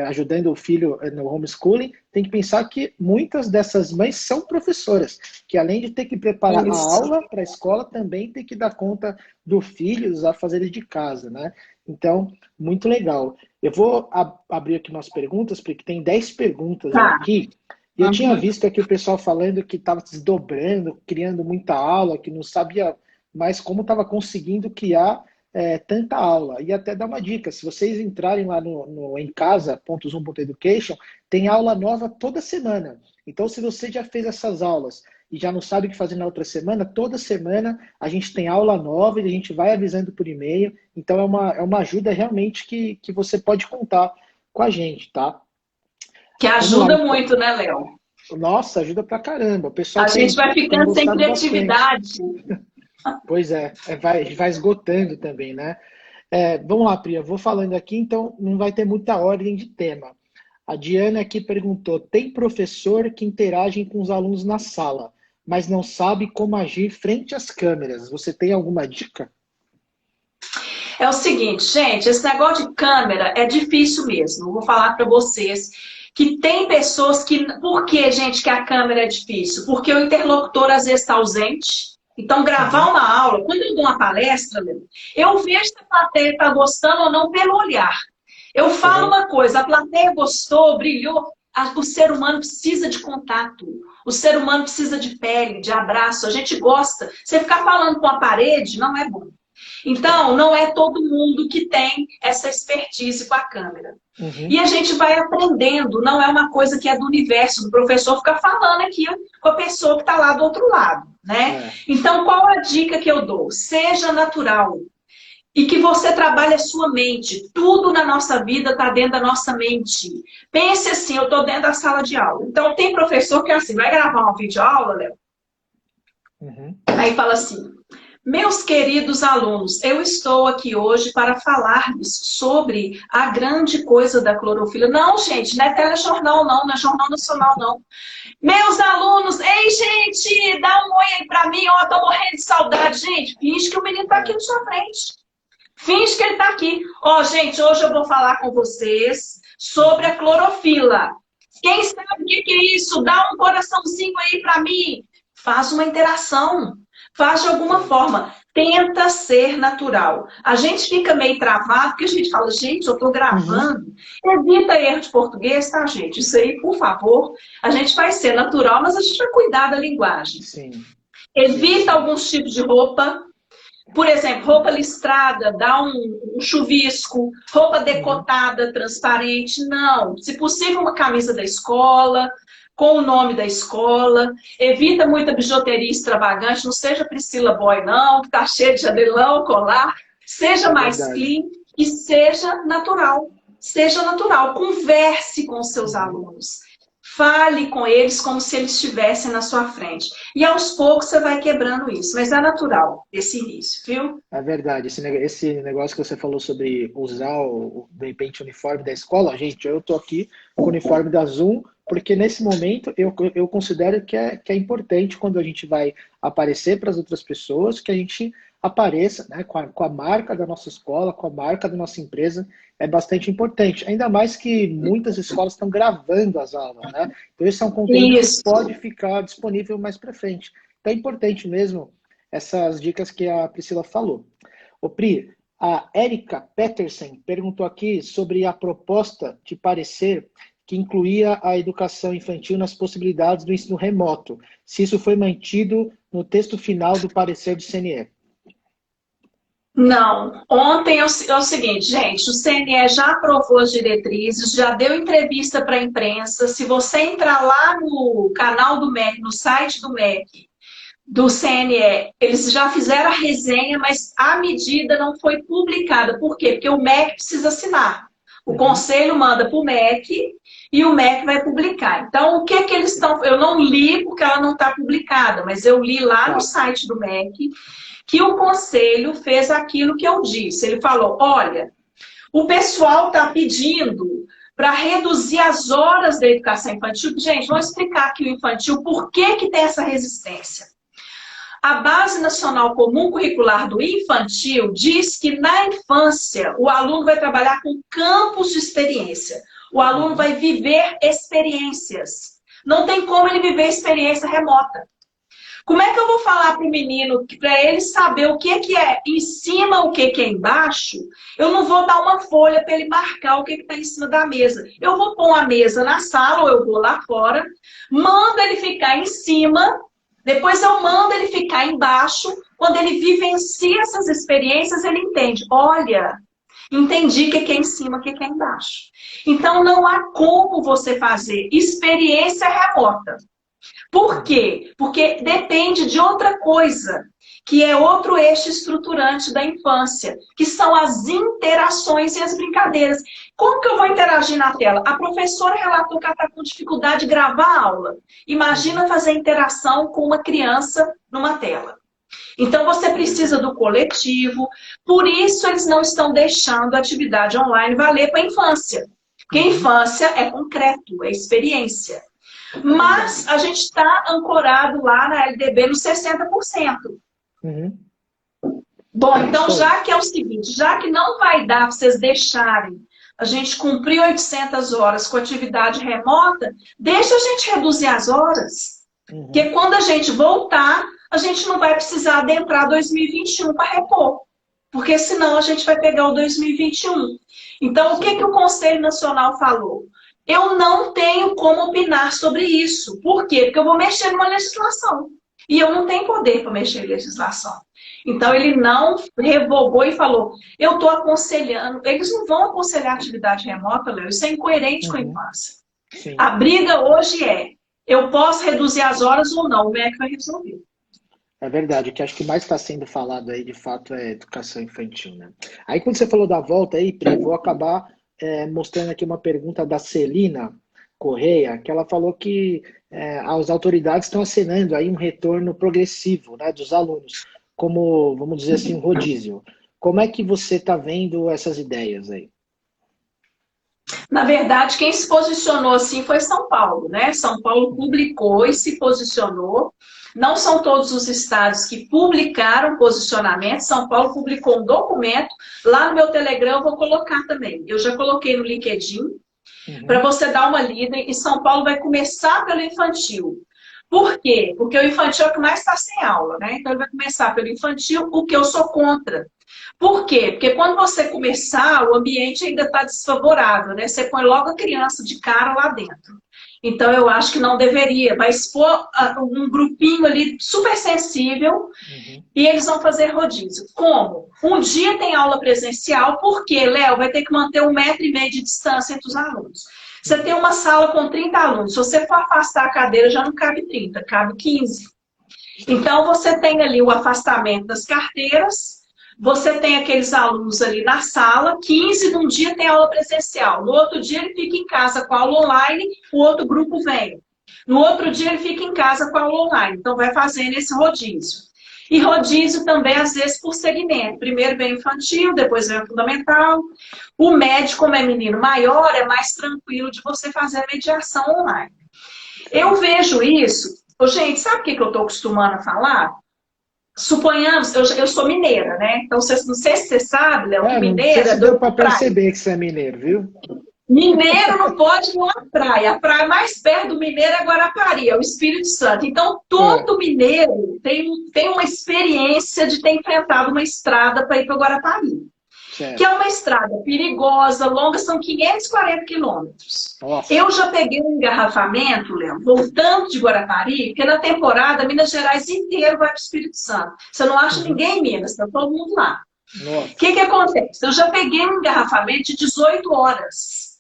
ajudando o filho no homeschooling, tem que pensar que muitas dessas mães são professoras, que além de ter que preparar a aula para a escola, também tem que dar conta do filho, os afazeres de casa, né? Então, muito legal. Eu vou abrir aqui umas perguntas, porque tem 10 perguntas aqui. E eu tinha visto aqui o pessoal falando que estava se desdobrando, criando muita aula, que não sabia mais como estava conseguindo criar tanta aula. E até dar uma dica, se vocês entrarem lá no emcasa.zoom.education, tem aula nova toda semana. Então, se você já fez essas aulas e já não sabe o que fazer na outra semana, toda semana a gente tem aula nova e a gente vai avisando por e-mail. Então, é uma ajuda realmente que você pode contar com a gente, tá? Que ajuda muito, né, Léo? Nossa, ajuda pra caramba. O pessoal a gente vai ficando sem criatividade. Pois vai esgotando também, né? Vamos lá, Priya, vou falando aqui, então não vai ter muita ordem de tema. A Diana aqui perguntou, tem professor que interage com os alunos na sala, mas não sabe como agir frente às câmeras. Você tem alguma dica? É o seguinte, gente, esse negócio de câmera é difícil mesmo. Vou falar para vocês que tem pessoas que... Por que, gente, que a câmera é difícil? Porque o interlocutor às vezes está ausente. Então, gravar uma aula, quando eu dou uma palestra, eu vejo se a plateia está gostando ou não pelo olhar. Eu falo uma coisa, a plateia gostou, brilhou, o ser humano precisa de contato. O ser humano precisa de pele, de abraço. A gente gosta. Você ficar falando com a parede não é bom. Então, não é todo mundo que tem essa expertise com a câmera. E a gente vai aprendendo, não é uma coisa que é do universo, do professor ficar falando aqui com a pessoa que está lá do outro lado, né? Então, qual a dica que eu dou? Seja natural. E que você trabalhe a sua mente. Tudo na nossa vida está dentro da nossa mente. Pense assim, eu estou dentro da sala de aula. Então, tem professor que é assim, vai gravar uma videoaula, Léo? Aí fala assim, meus queridos alunos, eu estou aqui hoje para falar-lhes sobre a grande coisa da clorofila. Não, gente, não é telejornal não, não é Jornal Nacional não. Meus alunos, ei, gente, dá um oi aí pra mim, ó, tô morrendo de saudade. Gente, finge que o menino tá aqui na sua frente. Finge que ele tá aqui. Ó, gente, hoje eu vou falar com vocês sobre a clorofila. Quem sabe o que é isso? Dá um coraçãozinho aí pra mim. Faz uma interação. Faz de alguma forma. Tenta ser natural. A gente fica meio travado, porque a gente fala, gente, eu tô gravando. Evita erro de português, tá, gente? Isso aí, por favor. A gente vai ser natural, mas a gente vai cuidar da linguagem. Evita alguns tipos de roupa. Por exemplo, roupa listrada, dá um chuvisco, roupa decotada, transparente, não. Se possível, uma camisa da escola, com o nome da escola, evita muita bijuteria extravagante, não seja Priscila Boy não, que tá cheio de anelão, colar, seja mais clean e seja natural. Seja natural, converse com os seus alunos. Fale com eles como se eles estivessem na sua frente. E aos poucos você vai quebrando isso, mas é natural esse início, viu? É verdade, esse negócio que você falou sobre usar de repente, o uniforme da escola, gente, eu tô aqui com o uniforme da Zoom, porque nesse momento eu considero que é importante quando a gente vai aparecer para as outras pessoas, que a gente apareça, né, com a marca da nossa escola, com a marca da nossa empresa, é bastante importante. Ainda mais que muitas escolas estão gravando as aulas, né? Então esse é um conteúdo que pode ficar disponível mais para frente. Então é importante mesmo essas dicas que a Priscila falou. Ô Pri, a Erika Petersen perguntou aqui sobre a proposta de parecer que incluía a educação infantil nas possibilidades do ensino remoto, se isso foi mantido no texto final do parecer do CNE. Não. Ontem é o seguinte, gente, o CNE já aprovou as diretrizes, já deu entrevista para a imprensa. Se você entrar lá no canal do MEC, no site do MEC, do CNE, eles já fizeram a resenha, mas a medida não foi publicada. Por quê? Porque o MEC precisa assinar. O conselho manda para o MEC e o MEC vai publicar. Então, o que eles estão... Eu não li porque ela não está publicada, mas eu li lá no site do MEC que o conselho fez aquilo que eu disse. Ele falou, olha, o pessoal está pedindo para reduzir as horas da educação infantil. Gente, vamos explicar aqui o infantil, por que tem essa resistência. A Base Nacional Comum Curricular do Infantil diz que na infância o aluno vai trabalhar com campos de experiência. O aluno vai viver experiências. Não tem como ele viver experiência remota. Como é que eu vou falar para o menino, para ele saber o que é em cima, o que é embaixo? Eu não vou dar uma folha para ele marcar o que está em cima da mesa. Eu vou pôr a mesa na sala ou eu vou lá fora, mando ele ficar em cima, depois eu mando ele ficar embaixo. Quando ele vivencia essas experiências, ele entende. Olha, entendi o que é em cima, o que é embaixo. Então, não há como você fazer experiência remota. Por quê? Porque depende de outra coisa, que é outro eixo estruturante da infância, que são as interações e as brincadeiras. Como que eu vou interagir na tela? A professora relatou que ela está com dificuldade de gravar a aula. Imagina fazer interação com uma criança numa tela. Então, você precisa do coletivo, por isso eles não estão deixando a atividade online valer para a infância. Porque a infância é concreto, é experiência. Mas a gente está ancorado lá na LDB no 60%. Bom, então já que é o seguinte, já que não vai dar para vocês deixarem a gente cumprir 800 horas com atividade remota, deixa a gente reduzir as horas. Porque quando a gente voltar, a gente não vai precisar adentrar 2021 para repor. Porque senão a gente vai pegar o 2021. Então, o que o Conselho Nacional falou? Eu não tenho como opinar sobre isso. Por quê? Porque eu vou mexer numa legislação. E eu não tenho poder para mexer em legislação. Então, ele não revogou e falou, eu estou aconselhando. Eles não vão aconselhar atividade remota, Léo. Isso é incoerente com a infância. Sim. A briga hoje é, eu posso reduzir as horas ou não? O MEC vai resolver. É verdade, o que acho que mais está sendo falado aí, de fato, é educação infantil, né? Aí, quando você falou da volta aí, Pri, vou acabar mostrando aqui uma pergunta da Celina Correia, que ela falou que as autoridades estão acenando aí um retorno progressivo, né, dos alunos, como, vamos dizer assim, um rodízio. Como é que você está vendo essas ideias aí? Na verdade, quem se posicionou assim foi São Paulo, né? São Paulo publicou e se posicionou. Não são todos os estados que publicaram posicionamento. São Paulo publicou um documento. Lá no meu Telegram eu vou colocar também. Eu já coloquei no LinkedIn para você dar uma lida. E São Paulo vai começar pelo infantil. Por quê? Porque o infantil é o que mais está sem aula, né? Então ele vai começar pelo infantil, o que eu sou contra. Por quê? Porque quando você começar, o ambiente ainda está desfavorável, né? Você põe logo a criança de cara lá dentro. Então, eu acho que não deveria. Vai expor um grupinho ali super sensível e eles vão fazer rodízio. Como? Um dia tem aula presencial, porque, Léo, vai ter que manter 1,5 metro de distância entre os alunos. Você tem uma sala com 30 alunos. Se você for afastar a cadeira, já não cabe 30, cabe 15. Então, você tem ali o afastamento das carteiras, você tem aqueles alunos ali na sala, 15 num dia tem aula presencial, no outro dia ele fica em casa com a aula online, o outro grupo vem. No outro dia ele fica em casa com a aula online, então vai fazendo esse rodízio. E rodízio também, às vezes, por segmento. Primeiro vem infantil, depois vem o fundamental. O médio, como é menino maior, é mais tranquilo de você fazer a mediação online. Eu vejo isso. Ô, gente, sabe o que eu estou acostumando a falar? Suponhamos, eu sou mineira, né? Então, não sei se você sabe, Léo, que mineira... Não sei se deu para perceber que você é mineiro, viu? Mineiro não pode ir à praia. A praia mais perto do mineiro é Guarapari, é o Espírito Santo. Então, todo mineiro tem uma experiência de ter enfrentado uma estrada para ir para Guarapari. Certo. Que é uma estrada perigosa, longa, são 540 quilômetros. Eu já peguei um engarrafamento, Léo, voltando de Guarapari, porque na temporada Minas Gerais inteiro vai para o Espírito Santo. Você não acha ninguém em Minas, está todo mundo lá. O que acontece? Eu já peguei um engarrafamento de 18 horas.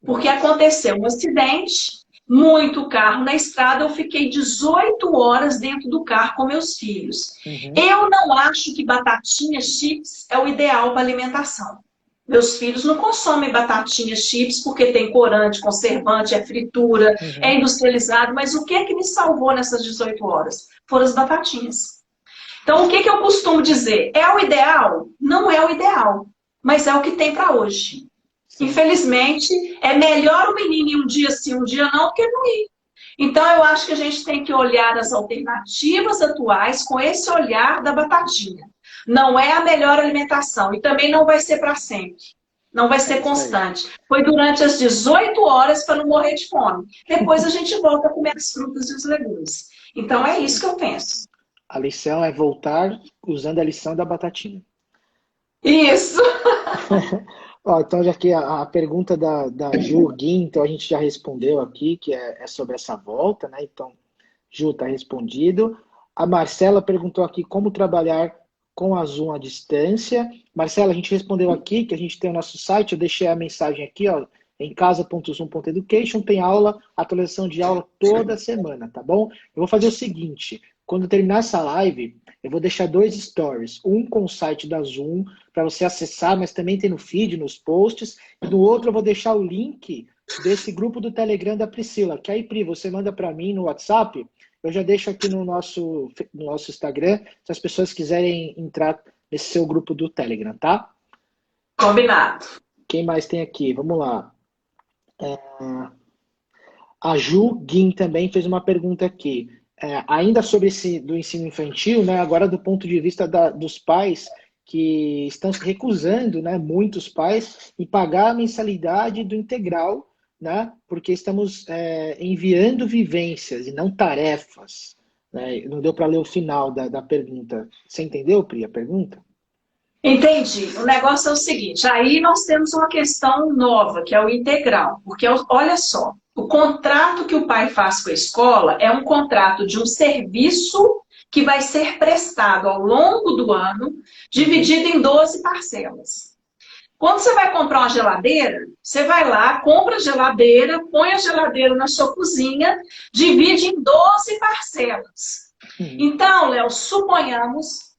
Porque aconteceu um acidente, muito carro na estrada, eu fiquei 18 horas dentro do carro com meus filhos. Eu não acho que batatinha chips é o ideal para alimentação. Meus filhos não consomem batatinha chips porque tem corante, conservante, é fritura, é industrializado, mas o que me salvou nessas 18 horas? Foram as batatinhas. Então, o que eu costumo dizer? É o ideal? Não é o ideal, mas é o que tem para hoje. Infelizmente, é melhor o menino ir um dia sim, um dia não, do que não ir. Então, eu acho que a gente tem que olhar as alternativas atuais com esse olhar da batatinha. Não é a melhor alimentação e também não vai ser para sempre. Não vai ser constante. Foi durante as 18 horas para não morrer de fome. Depois a gente volta a comer as frutas e os legumes. Então, é isso que eu penso. A lição é voltar usando a lição da batatinha. Isso! Então, já que a pergunta da Ju Gui, então a gente já respondeu aqui, que é sobre essa volta, né? Então, Ju, está respondido. A Marcela perguntou aqui como trabalhar com a Zoom à distância. Marcela, a gente respondeu aqui que a gente tem o nosso site, eu deixei a mensagem aqui, ó, em casa.zoom.education, tem aula, atualização de aula toda semana, tá bom? Eu vou fazer o seguinte, quando terminar essa live, eu vou deixar 2 stories, um com o site da Zoom, para você acessar, mas também tem no feed, nos posts, e no outro eu vou deixar o link desse grupo do Telegram da Priscila, que aí, Pri, você manda para mim no WhatsApp, eu já deixo aqui no nosso Instagram, se as pessoas quiserem entrar nesse seu grupo do Telegram, tá? Combinado. Quem mais tem aqui? Vamos lá. A Ju Guin também fez uma pergunta aqui. Ainda sobre do ensino infantil, né, agora do ponto de vista dos pais que estão se recusando, né, muitos pais, em pagar a mensalidade do integral, né, porque estamos enviando vivências e não tarefas. Né? Não deu para ler o final da pergunta. Você entendeu, Pri, a pergunta? Entendi. O negócio é o seguinte, aí nós temos uma questão nova, que é o integral. Porque, olha só, o contrato que o pai faz com a escola é um contrato de um serviço que vai ser prestado ao longo do ano, dividido em 12 parcelas. Quando você vai comprar uma geladeira, você vai lá, compra a geladeira, põe a geladeira na sua cozinha, divide em 12 parcelas. Então, Léo, suponhamos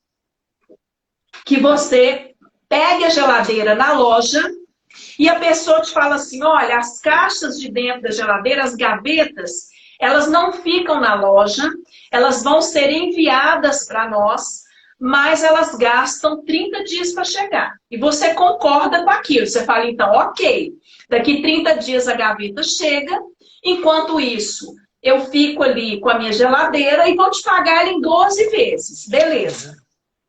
que você pegue a geladeira na loja e a pessoa te fala assim, olha, as caixas de dentro da geladeira, as gavetas, elas não ficam na loja, elas vão ser enviadas para nós, mas elas gastam 30 dias para chegar. E você concorda com aquilo. Você fala, então, ok, daqui 30 dias a gaveta chega, enquanto isso, eu fico ali com a minha geladeira e vou te pagar ela em 12 vezes. Beleza.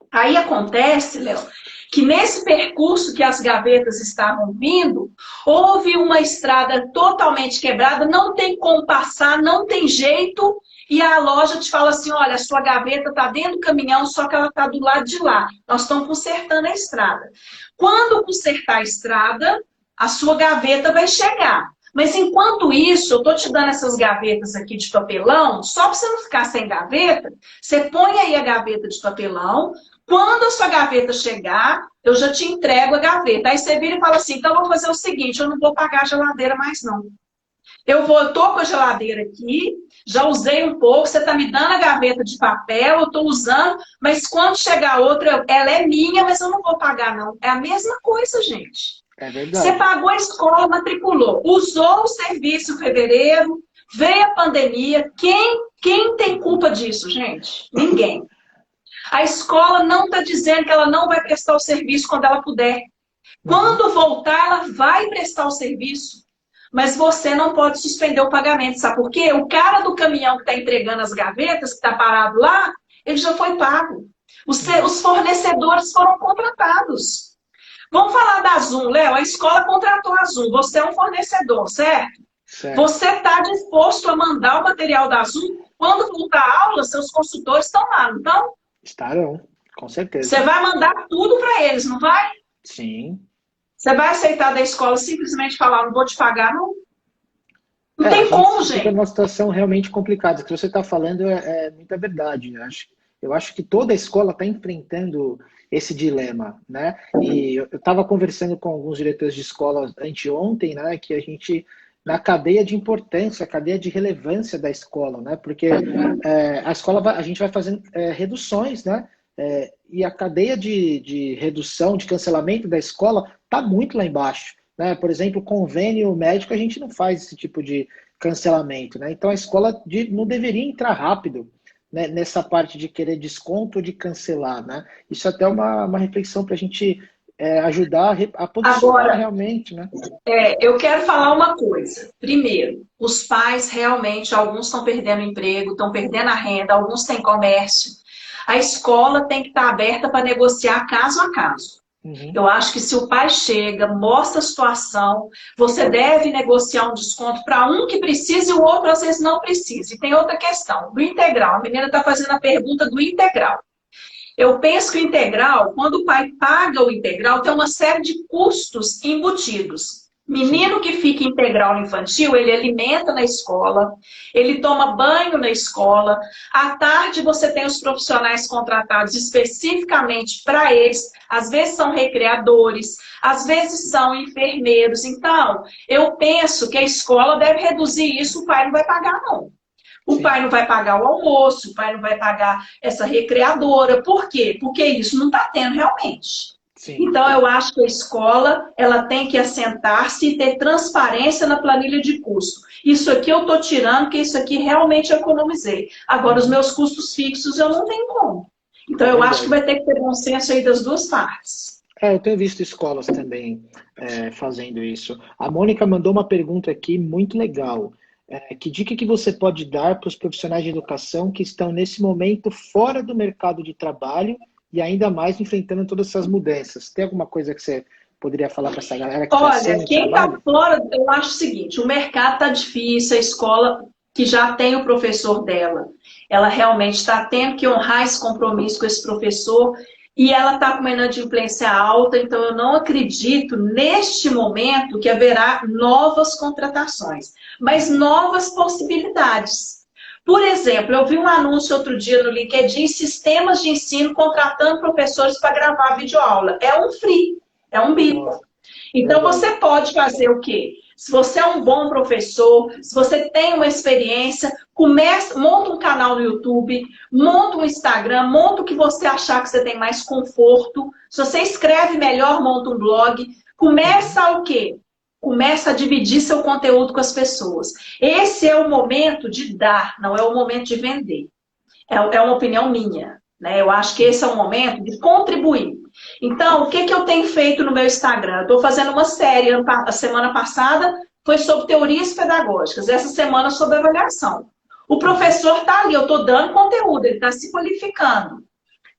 Aí acontece, Léo, que nesse percurso que as gavetas estavam vindo, houve uma estrada totalmente quebrada, não tem como passar, não tem jeito, e a loja te fala assim, olha, a sua gaveta está dentro do caminhão, só que ela está do lado de lá. Nós estamos consertando a estrada. Quando consertar a estrada, a sua gaveta vai chegar. Mas enquanto isso, eu estou te dando essas gavetas aqui de papelão, só para você não ficar sem gaveta, você põe aí a gaveta de papelão, quando a sua gaveta chegar, eu já te entrego a gaveta. Aí você vira e fala assim, então eu vou fazer o seguinte, eu não vou pagar a geladeira mais não. Eu tô com a geladeira aqui, já usei um pouco, você está me dando a gaveta de papel, eu estou usando, mas quando chegar outra, ela é minha, mas eu não vou pagar, não. É a mesma coisa, gente. É Você verdade. pagou a escola, matriculou, usou o serviço em fevereiro, veio a pandemia. Quem tem culpa disso, gente? Ninguém. A escola não está dizendo que ela não vai prestar o serviço quando ela puder. Uhum. Quando voltar, ela vai prestar o serviço. Mas você não pode suspender o pagamento, sabe por quê? O cara do caminhão que está entregando as gavetas, que está parado lá, ele já foi pago. Uhum. Os fornecedores foram contratados. Vamos falar da Zoom, Léo. A escola contratou a Zoom. Você é um fornecedor, certo? Certo. Você está disposto a mandar o material da Zoom? Quando voltar a aula, seus consultores estão lá, não estão? Estarão, com Você certeza. vai mandar tudo para eles, não vai? Sim. Você vai aceitar da escola simplesmente falar, não vou te pagar, não? Não A tem gente como, se fica gente. numa situação realmente complicada. O que você está falando é muita verdade. Eu acho que toda a escola está enfrentando esse dilema, né? E eu estava conversando com alguns diretores de escola anteontem, né? Que a gente, na cadeia de importância, a cadeia de relevância da escola, né? Porque a escola, a gente vai fazendo reduções, né? E a cadeia de redução, de cancelamento da escola está muito lá embaixo. Né? Por exemplo, convênio médico, a gente não faz esse tipo de cancelamento. Né? Então, a escola não deveria entrar rápido, né, nessa parte de querer desconto ou de cancelar. Né? Isso é até uma reflexão para a gente ajudar a posicionar Agora, realmente. Né? eu quero falar uma coisa. Primeiro, os pais realmente, alguns estão perdendo emprego, estão perdendo a renda, alguns têm comércio. A escola tem que estar aberta para negociar caso a caso. Uhum. Eu acho que se o pai chega, mostra a situação, você deve negociar um desconto para um que precisa e o outro às vezes não precisa. E tem outra questão, do integral. A menina está fazendo a pergunta do integral. Eu penso que o integral, quando o pai paga o integral, tem uma série de custos embutidos. Sim. Menino que fica integral no infantil, ele alimenta na escola, ele toma banho na escola. À tarde você tem os profissionais contratados especificamente para eles. Às vezes são recreadores, às vezes são enfermeiros. Então, eu penso que a escola deve reduzir isso, o pai não vai pagar, não. O Sim. pai não vai pagar o almoço, o pai não vai pagar essa recreadora. Por quê? Porque isso não está tendo realmente. Sim. Então, eu acho que a escola ela tem que assentar-se e ter transparência na planilha de custo. Isso aqui eu estou tirando, porque isso aqui realmente eu economizei. Agora, os Uhum. meus custos fixos eu não tenho como. Então, É eu acho que verdade. vai ter que ter bom senso aí das duas partes. Eu tenho visto escolas também fazendo isso. A Mônica mandou uma pergunta aqui muito legal. Que dica que você pode dar para os profissionais de educação que estão nesse momento fora do mercado de trabalho e ainda mais enfrentando todas essas mudanças? Tem alguma coisa que você poderia falar para essa galera que está Olha, sem quem está trabalho? fora, eu acho o seguinte, o mercado está difícil, a escola que já tem o professor dela, ela realmente está tendo que honrar esse compromisso com esse professor e ela está com uma inadimplência alta, então eu não acredito neste momento que haverá novas contratações, mas Uhum. novas possibilidades. Por exemplo, eu vi um anúncio outro dia no LinkedIn, sistemas de ensino contratando professores para gravar videoaula. É um free, é um bico. Nossa, Então, você verdade. pode fazer o quê? Se você é um bom professor, se você tem uma experiência, monta um canal no YouTube, monta um Instagram, monta o que você achar que você tem mais conforto. Se você escreve melhor, monta um blog. Uhum. Começa o quê? Começa a dividir seu conteúdo com as pessoas. Esse é o momento de dar, não é o momento de vender. É uma opinião minha. Né? Eu acho que Sim. esse é o momento de contribuir. Então, o que eu tenho feito no meu Instagram? Estou fazendo uma série, a semana passada foi sobre teorias pedagógicas, essa semana sobre avaliação. O Uhum. professor está ali, eu estou dando conteúdo, ele está se qualificando.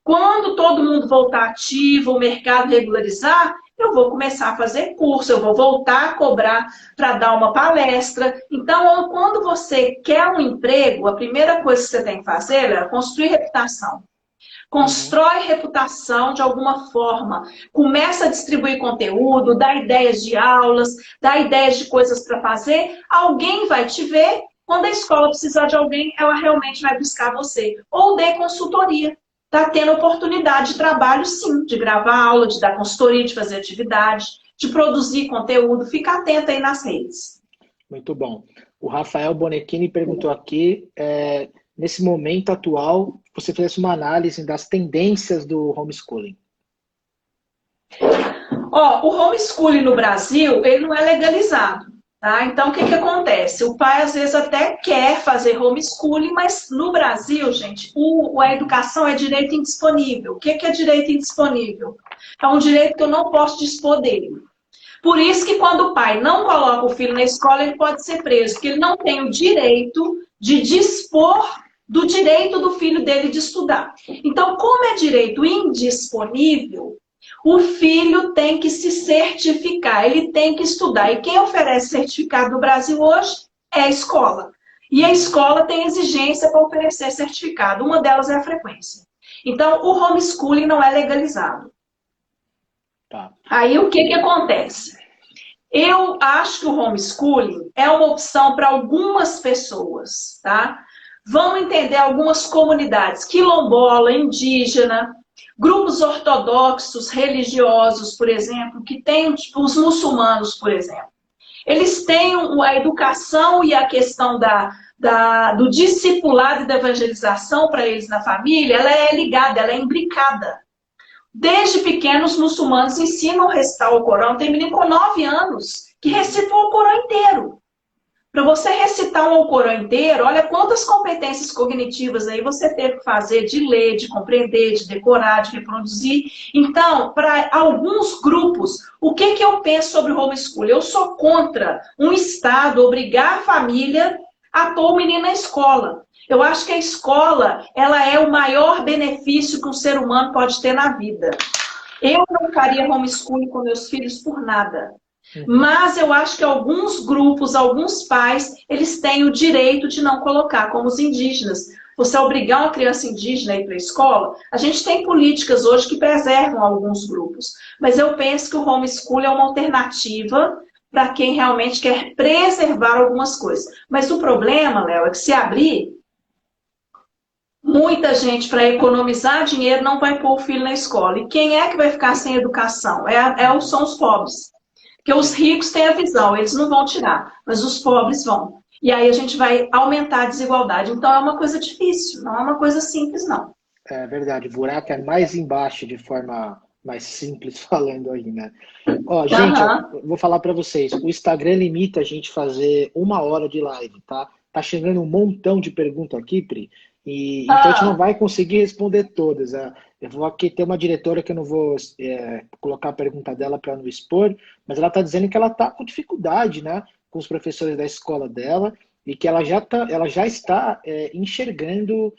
Quando todo mundo voltar ativo, o mercado regularizar, eu vou começar a fazer curso, eu vou voltar a cobrar para dar uma palestra. Então, quando você quer um emprego, a primeira coisa que você tem que fazer é construir reputação. Uhum. Constrói reputação de alguma forma. Começa a distribuir conteúdo, dá ideias de aulas, dá ideias de coisas para fazer. Alguém vai te ver. Quando a escola precisar de alguém, ela realmente vai buscar você. Ou dê consultoria. Está tendo oportunidade de trabalho, sim, de gravar aula, de dar consultoria, de fazer atividade, de produzir conteúdo. Fica atento aí nas redes. Muito bom. O Rafael Bonechini perguntou aqui, nesse momento atual, você fizesse uma análise das tendências do homeschooling. Ó, o homeschooling no Brasil, ele não é legalizado, tá? Então, o que que acontece? O pai, às vezes, até quer fazer homeschooling, mas no Brasil, gente, a educação é direito indisponível. O que que é direito indisponível? É um direito que eu não posso dispor dele. Por isso que quando o pai não coloca o filho na escola, ele pode ser preso, porque ele não tem o direito de dispor do direito do filho dele de estudar. Então, como é direito indisponível, o filho tem que se certificar, ele tem que estudar. E quem oferece certificado no Brasil hoje é a escola. E a escola tem exigência para oferecer certificado. Uma delas é a frequência. Então, o homeschooling não é legalizado. Tá. Aí, o que que acontece? Eu acho que o homeschooling é uma opção para algumas pessoas, tá? Vamos entender algumas comunidades, quilombola, indígena, grupos ortodoxos, religiosos, por exemplo, que tem tipo, os muçulmanos, por exemplo. Eles têm a educação e a questão do discipulado e da evangelização para eles na família, ela é ligada, ela é imbricada. Desde pequenos, os muçulmanos ensinam a recitar o Corão. Tem menino com 9 anos que recitou o Corão inteiro. Para você recitar um Alcorão inteiro, olha quantas competências cognitivas aí você teve que fazer de ler, de compreender, de decorar, de reproduzir. Então, para alguns grupos, o que que eu penso sobre o homeschooling? Eu sou contra um Estado obrigar a família a pôr o menino na escola. Eu acho que a escola, ela é o maior benefício que um ser humano pode ter na vida. Eu não faria homeschooling com meus filhos por nada. Mas eu acho que alguns grupos, alguns pais, eles têm o direito de não colocar, como os indígenas. Você obrigar uma criança indígena a ir para a escola, a gente tem políticas hoje que preservam alguns grupos. Mas eu penso que o homeschooling é uma alternativa para quem realmente quer preservar algumas coisas. Mas o problema, Léo, é que se abrir, muita gente, para economizar dinheiro, não vai pôr o filho na escola. E quem é que vai ficar sem educação? São os pobres. Porque os ricos têm a visão, eles não vão tirar, mas os pobres vão. E aí a gente vai aumentar a desigualdade. Então é uma coisa difícil, não é uma coisa simples, não. É verdade, o buraco é mais embaixo, de forma mais simples falando aí, né? Ó, gente, eu vou falar para vocês, o Instagram limita a gente fazer 1 hora de live, tá? Tá chegando um montão de perguntas aqui, Pri, então a gente não vai conseguir responder todas. Eu vou aqui ter uma diretora que eu não vou colocar a pergunta dela para não expor, mas ela está dizendo que ela está com dificuldade, né, com os professores da escola dela e que ela já está enxergando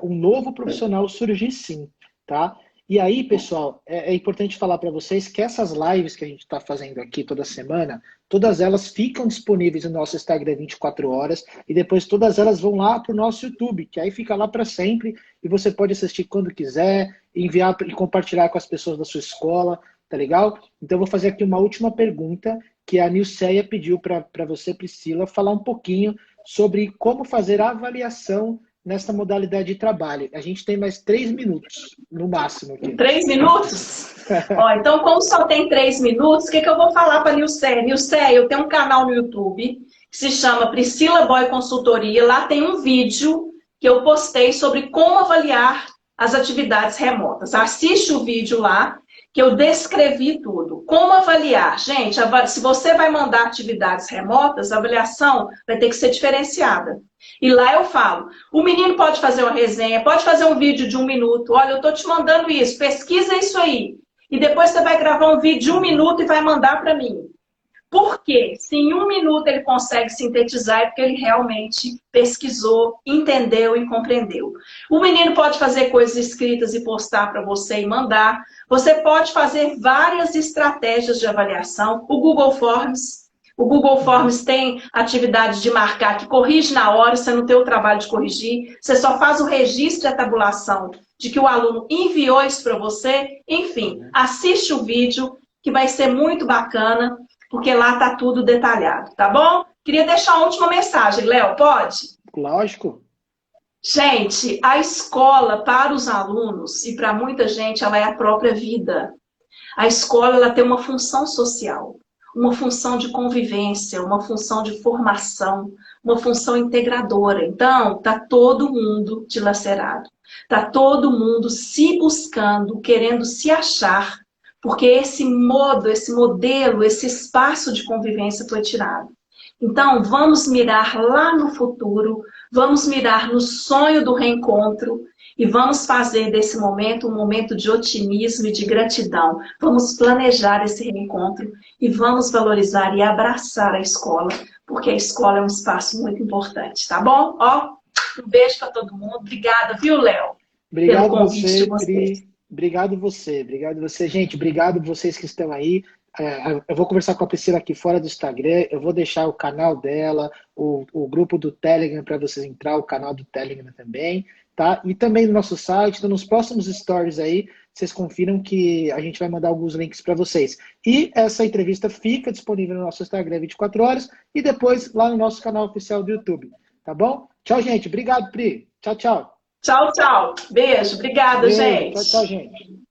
um novo profissional surgir sim, tá? E aí, pessoal, é importante falar para vocês que essas lives que a gente está fazendo aqui toda semana, todas elas ficam disponíveis no nosso Instagram 24 horas e depois todas elas vão lá para o nosso YouTube, que aí fica lá para sempre e você pode assistir quando quiser, enviar e compartilhar com as pessoas da sua escola, tá legal? Então eu vou fazer aqui uma última pergunta que a Nilceia pediu para você, Priscila, falar um pouquinho sobre como fazer a avaliação nessa modalidade de trabalho. A gente tem mais 3 minutos, no máximo. Aqui. 3 minutos? Ó, então, como só tem 3 minutos, o que eu vou falar para a Nilceia? Nilceia, eu tenho um canal no YouTube que se chama Priscila Boy Consultoria. Lá tem um vídeo que eu postei sobre como avaliar as atividades remotas. Assiste o vídeo lá, que eu descrevi tudo. Como avaliar? Gente, se você vai mandar atividades remotas, a avaliação vai ter que ser diferenciada. E lá eu falo, o menino pode fazer uma resenha, pode fazer um vídeo de 1 minuto. Olha, eu estou te mandando isso, pesquisa isso aí. E depois você vai gravar um vídeo de 1 minuto e vai mandar para mim. Por quê? Se em 1 minuto ele consegue sintetizar, é porque ele realmente pesquisou, entendeu e compreendeu. O menino pode fazer coisas escritas e postar para você e mandar. Você pode fazer várias estratégias de avaliação. O Google Forms tem atividade de marcar que corrige na hora, você não tem o trabalho de corrigir. Você só faz o registro e a tabulação de que o aluno enviou isso para você. Enfim, assiste o vídeo, que vai ser muito bacana, porque lá está tudo detalhado, tá bom? Queria deixar uma última mensagem, Léo, pode? Lógico. Gente, a escola para os alunos e para muita gente, ela é a própria vida. A escola ela tem uma função social. uma função de convivência, uma função de formação, uma função integradora. Então, está todo mundo dilacerado. Está todo mundo se buscando, querendo se achar, porque esse modo, esse modelo, esse espaço de convivência foi tirado. Então, vamos mirar lá no futuro, vamos mirar no sonho do reencontro e vamos fazer desse momento um momento de otimismo e de gratidão. Vamos planejar esse reencontro e vamos valorizar e abraçar a escola, porque a escola é um espaço muito importante, tá bom? Ó, um beijo para todo mundo. Obrigada, viu, Léo, pelo Obrigado convite de você, vocês. Pri. Obrigado você. Obrigado você. Gente, obrigado vocês que estão aí. Eu vou conversar com a Priscila aqui fora do Instagram. Eu vou deixar o canal dela, o grupo do Telegram para vocês entrar, o canal do Telegram também, tá? E também no nosso site. Então, nos próximos stories aí, vocês confiram que a gente vai mandar alguns links para vocês. E essa entrevista fica disponível no nosso Instagram 24 horas e depois lá no nosso canal oficial do YouTube. Tá bom? Tchau, gente. Obrigado, Pri. Tchau, tchau. Tchau, tchau. Beijo. Obrigada, Beijo. gente. Tchau, tchau, gente.